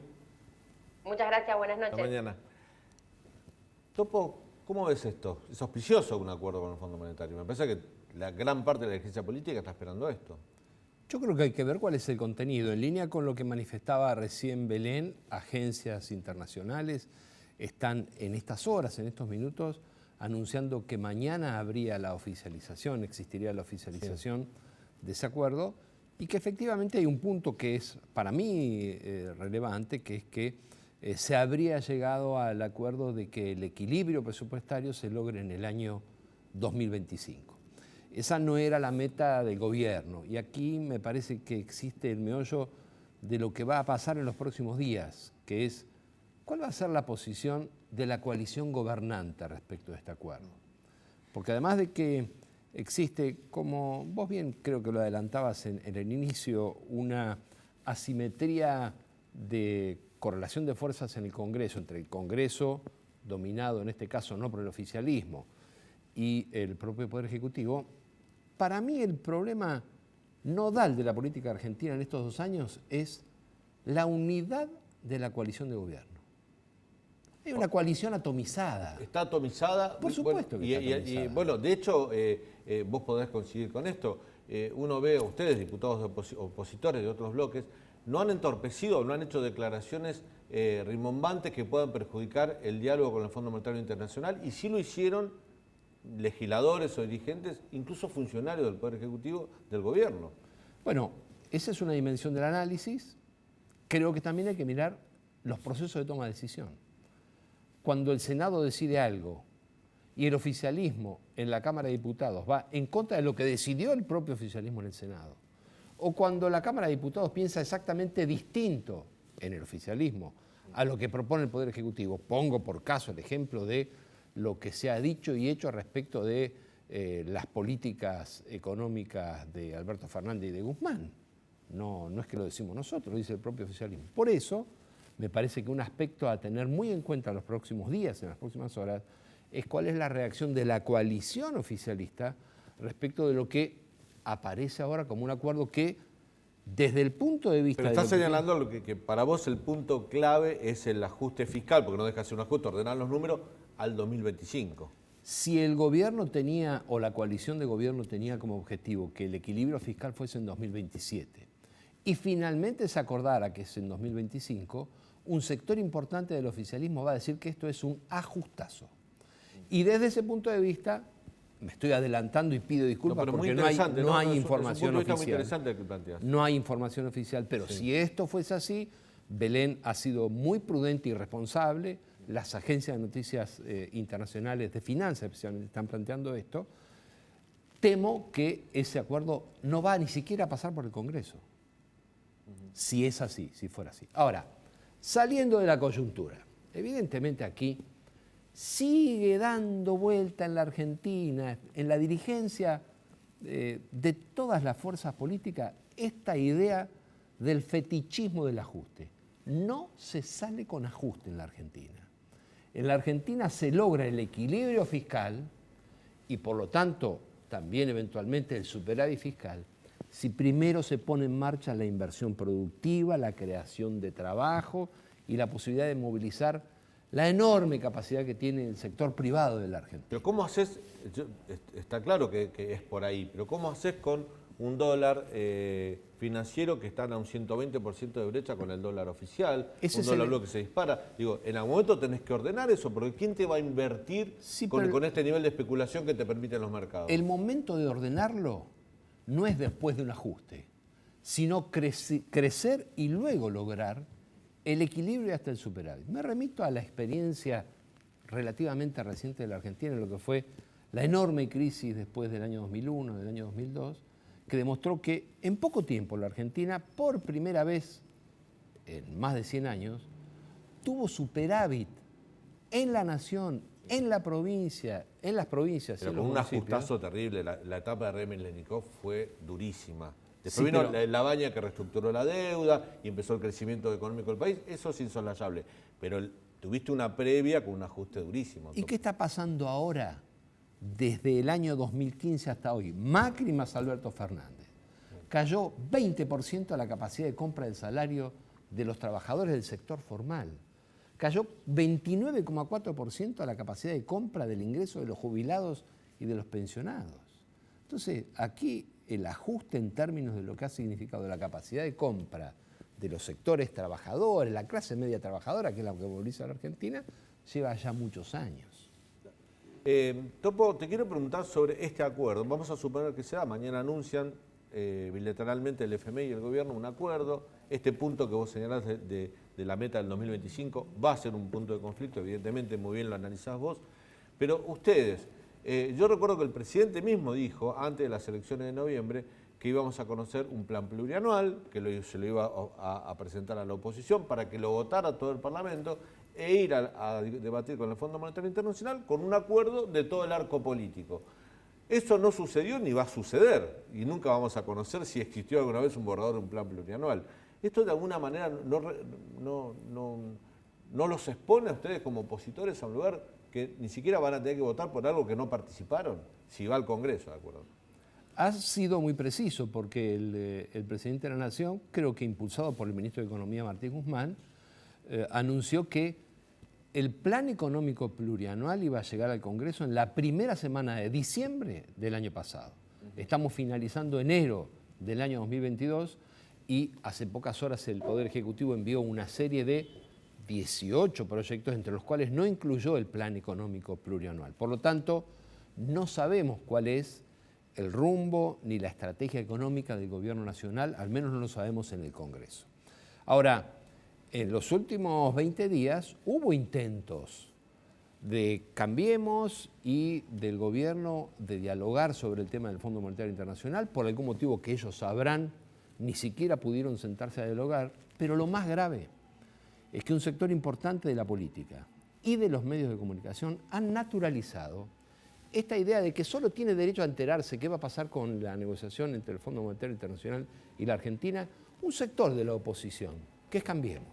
Muchas gracias, buenas noches. Hasta mañana. Topo, ¿cómo ves esto? Es auspicioso un acuerdo con el Fondo Monetario. Me parece que la gran parte de la dirigencia política está esperando esto. Yo creo que hay que ver cuál es el contenido. En línea con lo que manifestaba recién Belén, agencias internacionales están en estas horas, en estos minutos, anunciando que mañana habría la oficialización, existiría la oficialización de ese acuerdo, y que efectivamente hay un punto que es para mí relevante, que es que se habría llegado al acuerdo de que el equilibrio presupuestario se logre en el año 2025. Esa no era la meta del gobierno, y aquí me parece que existe el meollo de lo que va a pasar en los próximos días, que es cuál va a ser la posición de la coalición gobernante respecto de este acuerdo. Porque además de que existe, como vos bien creo que lo adelantabas en el inicio, una asimetría de correlación de fuerzas en el Congreso, entre el Congreso, dominado en este caso no por el oficialismo, y el propio Poder Ejecutivo, para mí el problema nodal de la política argentina en estos 2 años es la unidad de la coalición de gobierno. Hay una coalición atomizada. Está atomizada. Por supuesto que está atomizada. Y bueno, de hecho, vos podés coincidir con esto. Uno ve a ustedes, diputados opositores de otros bloques, no han entorpecido, no han hecho declaraciones rimbombantes que puedan perjudicar el diálogo con el Fondo Monetario Internacional, y sí lo hicieron legisladores o dirigentes, incluso funcionarios del Poder Ejecutivo del gobierno. Bueno, esa es una dimensión del análisis. Creo que también hay que mirar los procesos de toma de decisión. Cuando el Senado decide algo y el oficialismo en la Cámara de Diputados va en contra de lo que decidió el propio oficialismo en el Senado, o cuando la Cámara de Diputados piensa exactamente distinto en el oficialismo a lo que propone el Poder Ejecutivo, pongo por caso el ejemplo de lo que se ha dicho y hecho respecto de las políticas económicas de Alberto Fernández y de Guzmán. No es que lo decimos nosotros, lo dice el propio oficialismo. Por eso, me parece que un aspecto a tener muy en cuenta en los próximos días, en las próximas horas, es cuál es la reacción de la coalición oficialista respecto de lo que aparece ahora como un acuerdo que, desde el punto de vista... Pero estás señalando lo que para vos el punto clave es el ajuste fiscal, porque no deja de ser un ajuste, ordenar los números al 2025. Si el gobierno tenía, o la coalición de gobierno tenía como objetivo que el equilibrio fiscal fuese en 2027, y finalmente se acordara que es en 2025, un sector importante del oficialismo va a decir que esto es un ajustazo. Y desde ese punto de vista, me estoy adelantando y pido disculpas porque no hay información oficial. No hay información oficial, pero si esto fuese así, Belén ha sido muy prudente y responsable. Las agencias de noticias internacionales de finanzas especialmente están planteando esto. Temo que ese acuerdo no va ni siquiera a pasar por el Congreso. Si es así, si fuera así. Ahora, saliendo de la coyuntura, evidentemente aquí sigue dando vuelta en la Argentina, en la dirigencia de todas las fuerzas políticas, esta idea del fetichismo del ajuste. No se sale con ajuste en la Argentina. En la Argentina se logra el equilibrio fiscal y por lo tanto también eventualmente el superávit fiscal si primero se pone en marcha la inversión productiva, la creación de trabajo y la posibilidad de movilizar la enorme capacidad que tiene el sector privado de la Argentina. Pero ¿cómo haces? Está claro que es por ahí, pero ¿cómo haces con un dólar financiero que está a un 120% de brecha con el dólar oficial, un dólar blue que se dispara? Digo, en algún momento tenés que ordenar eso, porque ¿quién te va a invertir con este nivel de especulación que te permiten los mercados? El momento de ordenarlo no es después de un ajuste, sino crecer y luego lograr el equilibrio hasta el superávit. Me remito a la experiencia relativamente reciente de la Argentina, en lo que fue la enorme crisis después del año 2001, del año 2002, que demostró que en poco tiempo la Argentina, por primera vez en más de 100 años, tuvo superávit en la nación, en la provincia, en las provincias. Pero con un ajustazo terrible, la etapa de Remy Lenikov fue durísima. Después vino la Baña que reestructuró la deuda y empezó el crecimiento económico del país, eso es insolayable. Pero tuviste una previa con un ajuste durísimo. ¿Y qué está pasando ahora, desde el año 2015 hasta hoy? Macri más Alberto Fernández. Cayó 20% a la capacidad de compra del salario de los trabajadores del sector formal. Cayó 29,4% a la capacidad de compra del ingreso de los jubilados y de los pensionados. Entonces, aquí el ajuste en términos de lo que ha significado la capacidad de compra de los sectores trabajadores, la clase media trabajadora, que es la que moviliza a la Argentina, lleva ya muchos años. Topo, te quiero preguntar sobre este acuerdo. Vamos a suponer que se da, mañana anuncian bilateralmente el FMI y el gobierno un acuerdo. Este punto que vos señalás de la meta del 2025 va a ser un punto de conflicto, evidentemente, muy bien lo analizás vos. Pero ustedes, yo recuerdo que el presidente mismo dijo, antes de las elecciones de noviembre, que íbamos a conocer un plan plurianual, que se lo iba a presentar a la oposición para que lo votara todo el Parlamento e ir a debatir con el Fondo Monetario Internacional con un acuerdo de todo el arco político. Eso no sucedió ni va a suceder y nunca vamos a conocer si existió alguna vez un borrador de un plan plurianual. ¿Esto de alguna manera no los expone a ustedes como opositores a un lugar que ni siquiera van a tener que votar por algo que no participaron, si va al Congreso, ¿de acuerdo? Ha sido muy preciso porque el presidente de la Nación, creo que impulsado por el ministro de Economía Martín Guzmán, anunció que el plan económico plurianual iba a llegar al Congreso en la primera semana de diciembre del año pasado. Estamos finalizando enero del año 2022 y hace pocas horas el Poder Ejecutivo envió una serie de 18 proyectos, entre los cuales no incluyó el plan económico plurianual. Por lo tanto, no sabemos cuál es el rumbo ni la estrategia económica del Gobierno Nacional, al menos no lo sabemos en el Congreso. Ahora, en los últimos 20 días hubo intentos de Cambiemos y del Gobierno de dialogar sobre el tema del Fondo Monetario Internacional, por algún motivo que ellos sabrán, ni siquiera pudieron sentarse a dialogar, pero lo más grave es que un sector importante de la política y de los medios de comunicación han naturalizado esta idea de que solo tiene derecho a enterarse qué va a pasar con la negociación entre el Fondo Monetario Internacional y la Argentina, un sector de la oposición, que es Cambiemos.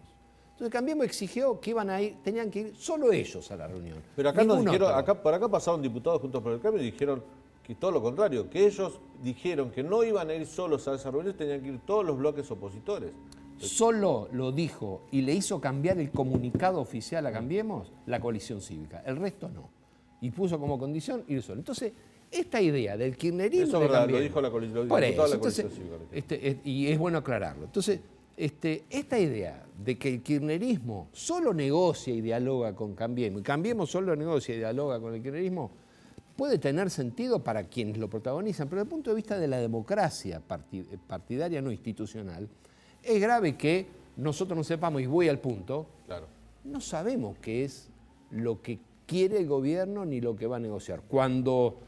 Entonces Cambiemos exigió que tenían que ir solo ellos a la reunión. Pero acá nos dijeron, por acá pasaron diputados Juntos por el Cambio y dijeron que todo lo contrario, que ellos dijeron que no iban a ir solos a esa reunión, tenían que ir todos los bloques opositores. Solo lo dijo y le hizo cambiar el comunicado oficial a Cambiemos la coalición cívica, el resto no. Y puso como condición ir solo. Entonces, esta idea del kirchnerismo... Eso es verdad, lo dijo la coalición cívica. Y es bueno aclararlo. Entonces, esta idea de que el kirchnerismo solo negocia y dialoga con Cambiemos, y Cambiemos solo negocia y dialoga con el kirchnerismo, puede tener sentido para quienes lo protagonizan, pero desde el punto de vista de la democracia partidaria no institucional, es grave que nosotros no sepamos, y voy al punto, claro, no sabemos qué es lo que quiere el gobierno ni lo que va a negociar. Cuando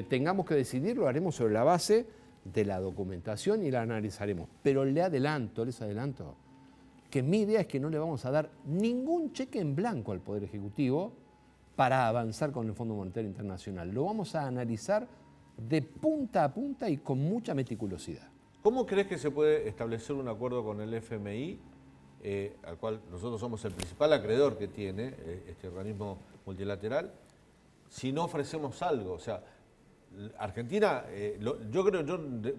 tengamos que decidir, lo haremos sobre la base de la documentación y la analizaremos. Pero les adelanto, que mi idea es que no le vamos a dar ningún cheque en blanco al Poder Ejecutivo para avanzar con el Fondo Monetario Internacional. Lo vamos a analizar de punta a punta y con mucha meticulosidad. ¿Cómo crees que se puede establecer un acuerdo con el FMI, al cual nosotros somos el principal acreedor que tiene este organismo multilateral, si no ofrecemos algo? O sea, Argentina, yo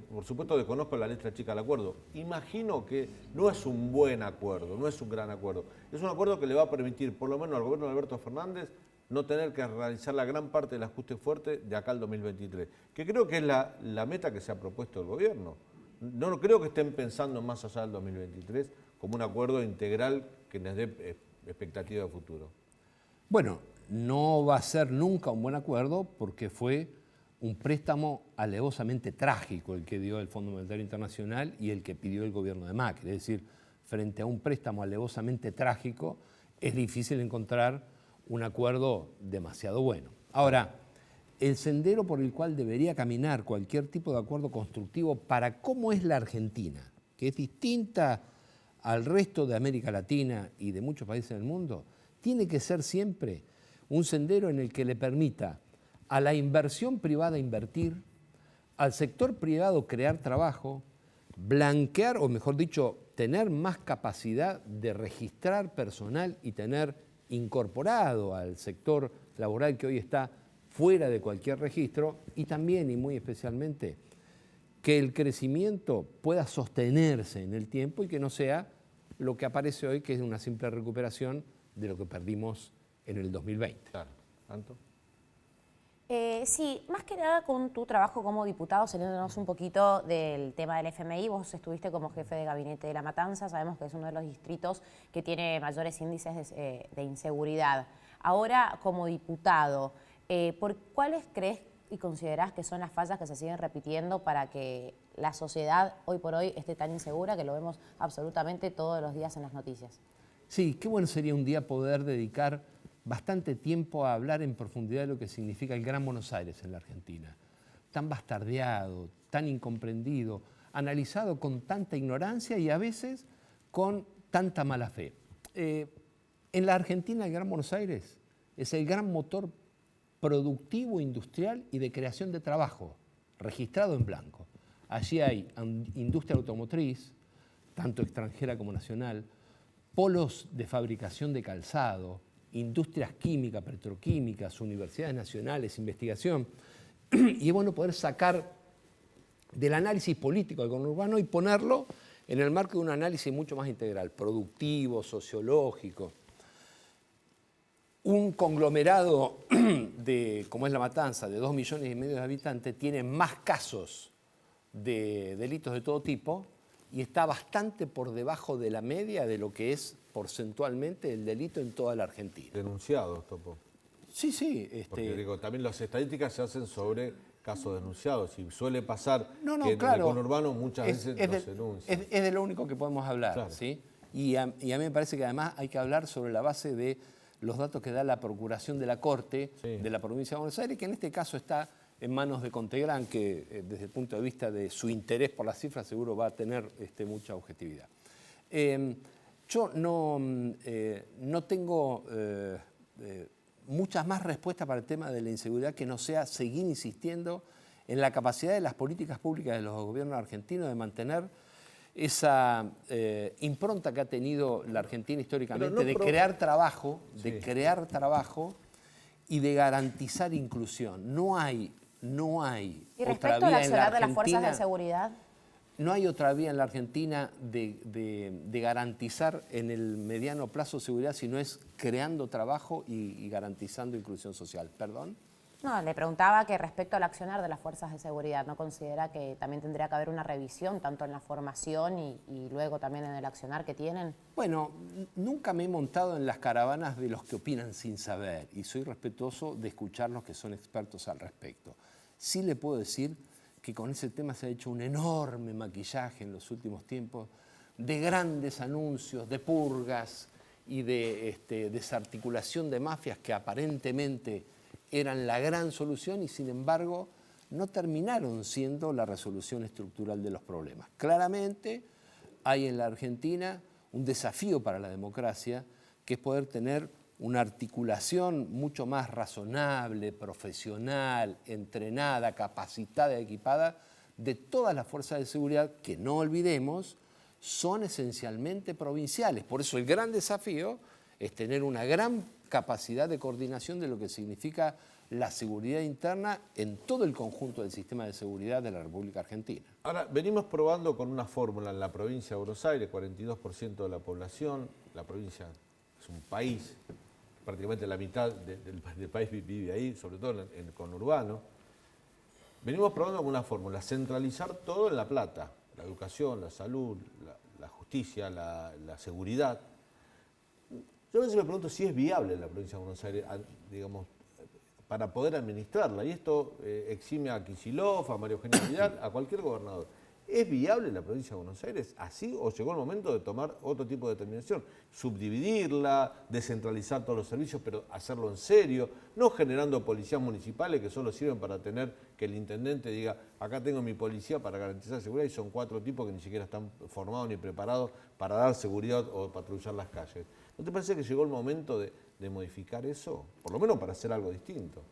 por supuesto desconozco la letra chica del acuerdo. Imagino que no es un buen acuerdo, no es un gran acuerdo. Es un acuerdo que le va a permitir, por lo menos al gobierno de Alberto Fernández, no tener que realizar la gran parte del ajuste fuerte de acá al 2023, que creo que es la meta que se ha propuesto el gobierno. No creo que estén pensando más allá del 2023 como un acuerdo integral que les dé expectativa de futuro. Bueno, no va a ser nunca un buen acuerdo porque fue un préstamo alevosamente trágico el que dio el Fondo Monetario Internacional y el que pidió el gobierno de Macri. Es decir, frente a un préstamo alevosamente trágico es difícil encontrar un acuerdo demasiado bueno. Ahora, el sendero por el cual debería caminar cualquier tipo de acuerdo constructivo para cómo es la Argentina, que es distinta al resto de América Latina y de muchos países del mundo, tiene que ser siempre un sendero en el que le permita a la inversión privada invertir, al sector privado crear trabajo, blanquear, o mejor dicho, tener más capacidad de registrar personal y tener incorporado al sector laboral que hoy está fuera de cualquier registro, y también y muy especialmente que el crecimiento pueda sostenerse en el tiempo y que no sea lo que aparece hoy, que es una simple recuperación de lo que perdimos en el 2020. Claro. ¿Tanto? Sí, más que nada con tu trabajo como diputado, saliéndonos un poquito del tema del FMI, vos estuviste como jefe de gabinete de La Matanza, sabemos que es uno de los distritos que tiene mayores índices de inseguridad. Ahora, como diputado, ¿por cuáles crees y considerás que son las fallas que se siguen repitiendo para que la sociedad hoy por hoy esté tan insegura que lo vemos absolutamente todos los días en las noticias? Sí, qué bueno sería un día poder dedicar bastante tiempo a hablar en profundidad de lo que significa el Gran Buenos Aires en la Argentina. Tan bastardeado, tan incomprendido, analizado con tanta ignorancia y a veces con tanta mala fe. En la Argentina el Gran Buenos Aires es el gran motor productivo, industrial y de creación de trabajo, registrado en blanco. Allí hay industria automotriz, tanto extranjera como nacional, polos de fabricación de calzado, industrias químicas, petroquímicas, universidades nacionales, investigación. Y es bueno poder sacar del análisis político del conurbano y ponerlo en el marco de un análisis mucho más integral, productivo, sociológico. Un conglomerado como es La Matanza, de 2,5 millones de habitantes, tiene más casos de delitos de todo tipo y está bastante por debajo de la media de lo que es porcentualmente el delito en toda la Argentina. Denunciados, Topo. Sí, sí. Porque digo, también las estadísticas se hacen sobre casos denunciados y suele pasar que en claro, el conurbano muchas veces no se denuncia. Es de lo único que podemos hablar, claro. ¿Sí? Y a mí me parece que además hay que hablar sobre la base de los datos que da la Procuración de la Corte de la Provincia de Buenos Aires, que en este caso está en manos de Contegrán, que desde el punto de vista de su interés por las cifras seguro va a tener mucha objetividad. Yo no tengo muchas más respuestas para el tema de la inseguridad que no sea seguir insistiendo en la capacidad de las políticas públicas de los gobiernos argentinos de mantener esa impronta que ha tenido la Argentina históricamente de crear trabajo, y de garantizar inclusión. No hay ¿Y respecto al accionar de las fuerzas de seguridad? No hay otra vía en la Argentina de garantizar en el mediano plazo seguridad, sino es creando trabajo y garantizando inclusión social. ¿Perdón? No, le preguntaba que respecto al accionar de las fuerzas de seguridad, ¿no considera que también tendría que haber una revisión, tanto en la formación y luego también en el accionar que tienen? Bueno, nunca me he montado en las caravanas de los que opinan sin saber y soy respetuoso de escuchar los que son expertos al respecto. Sí le puedo decir que con ese tema se ha hecho un enorme maquillaje en los últimos tiempos de grandes anuncios, de purgas y de desarticulación de mafias que aparentemente eran la gran solución y sin embargo no terminaron siendo la resolución estructural de los problemas. Claramente hay en la Argentina un desafío para la democracia que es poder tener una articulación mucho más razonable, profesional, entrenada, capacitada y equipada de todas las fuerzas de seguridad que, no olvidemos, son esencialmente provinciales. Por eso el gran desafío es tener una gran capacidad de coordinación de lo que significa la seguridad interna en todo el conjunto del sistema de seguridad de la República Argentina. Ahora, venimos probando con una fórmula en la provincia de Buenos Aires, 42% de la población, la provincia es un país, prácticamente la mitad del país vive ahí, sobre todo en el conurbano. Venimos probando con una fórmula, centralizar todo en La Plata, la educación, la salud, la justicia, la seguridad. Yo a veces me pregunto si es viable en la provincia de Buenos Aires, digamos, para poder administrarla. Y esto exime a Kicillof, a María Eugenia Vidal, a cualquier gobernador. ¿Es viable la provincia de Buenos Aires así o llegó el momento de tomar otro tipo de determinación? Subdividirla, descentralizar todos los servicios, pero hacerlo en serio, no generando policías municipales que solo sirven para tener que el intendente diga, acá tengo mi policía para garantizar seguridad y son 4 tipos que ni siquiera están formados ni preparados para dar seguridad o patrullar las calles. ¿No te parece que llegó el momento de modificar eso? Por lo menos para hacer algo distinto.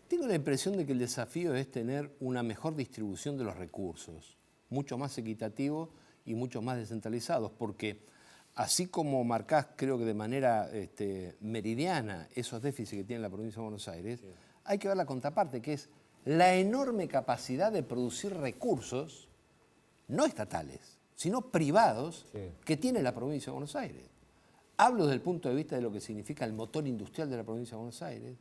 Tengo la impresión de que el desafío es tener una mejor distribución de los recursos, mucho más equitativo y mucho más descentralizados, porque así como marcás, creo que de manera meridiana, esos déficits que tiene la provincia de Buenos Aires, hay que ver la contraparte, que es la enorme capacidad de producir recursos, no estatales, sino privados, que tiene la provincia de Buenos Aires. Hablo desde el punto de vista de lo que significa el motor industrial de la provincia de Buenos Aires,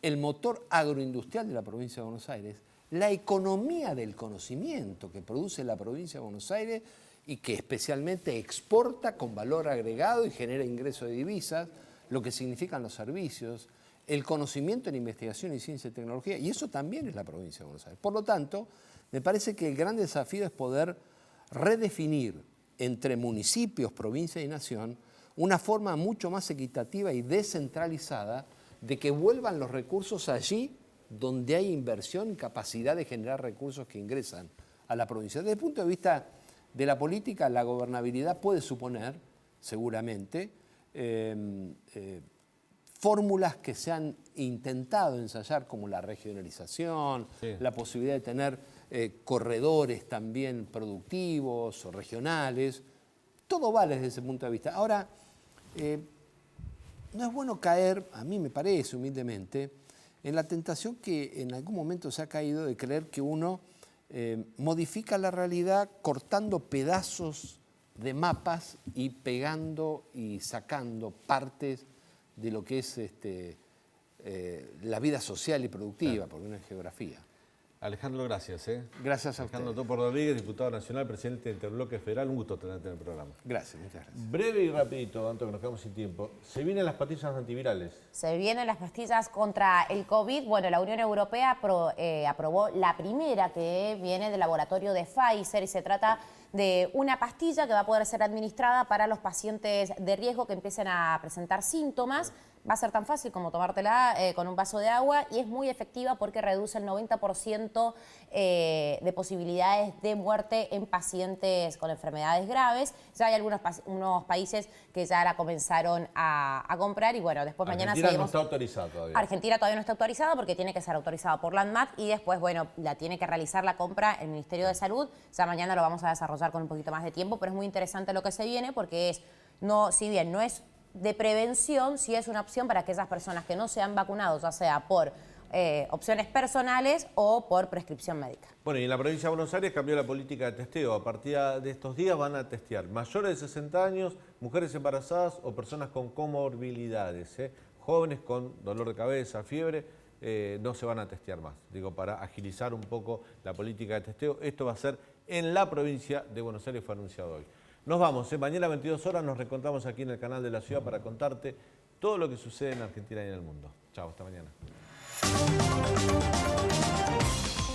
el motor agroindustrial de la provincia de Buenos Aires, la economía del conocimiento que produce la provincia de Buenos Aires y que especialmente exporta con valor agregado y genera ingreso de divisas, lo que significan los servicios, el conocimiento en investigación y ciencia y tecnología, y eso también es la provincia de Buenos Aires. Por lo tanto, me parece que el gran desafío es poder redefinir entre municipios, provincia y nación una forma mucho más equitativa y descentralizada de que vuelvan los recursos allí donde hay inversión y capacidad de generar recursos que ingresan a la provincia. Desde el punto de vista de la política, la gobernabilidad puede suponer, seguramente, fórmulas que se han intentado ensayar, como la regionalización, la posibilidad de tener corredores también productivos o regionales. Todo vale desde ese punto de vista. Ahora, no es bueno caer, a mí me parece humildemente, en la tentación que en algún momento se ha caído de creer que uno modifica la realidad cortando pedazos de mapas y pegando y sacando partes de lo que es la vida social y productiva, porque no es geografía. Alejandro, gracias. Gracias a Alejandro ustedes. Topo Rodríguez, diputado nacional, presidente del Interbloque Federal. Un gusto tenerte en el programa. Gracias, muchas gracias. Breve y rapidito, Anto, que nos quedamos sin tiempo. Se vienen las pastillas antivirales. Se vienen las pastillas contra el COVID. Bueno, la Unión Europea aprobó la primera, que viene del laboratorio de Pfizer, y se trata de una pastilla que va a poder ser administrada para los pacientes de riesgo que empiecen a presentar síntomas. Va a ser tan fácil como tomártela con un vaso de agua, y es muy efectiva porque reduce el 90% de posibilidades de muerte en pacientes con enfermedades graves. Ya hay unos países que ya la comenzaron a comprar, y bueno, después mañana Argentina seguimos. no está autorizada todavía. Argentina todavía no está autorizada porque tiene que ser autorizada por la ANMAT, y después, bueno, la tiene que realizar la compra el Ministerio de Salud. Ya mañana lo vamos a desarrollar con un poquito más de tiempo, pero es muy interesante lo que se viene porque si bien no es de prevención, sí es una opción para aquellas personas que no se han vacunado, ya sea por opciones personales o por prescripción médica. Bueno, y en la provincia de Buenos Aires cambió la política de testeo. A partir de estos días van a testear mayores de 60 años, mujeres embarazadas o personas con comorbilidades. Jóvenes con dolor de cabeza, fiebre, no se van a testear más. Digo, para agilizar un poco la política de testeo. Esto va a ser en la provincia de Buenos Aires, fue anunciado hoy. Nos vamos, mañana a 22 horas nos reencontramos aquí en el canal de la ciudad para contarte todo lo que sucede en Argentina y en el mundo. Chao, hasta mañana.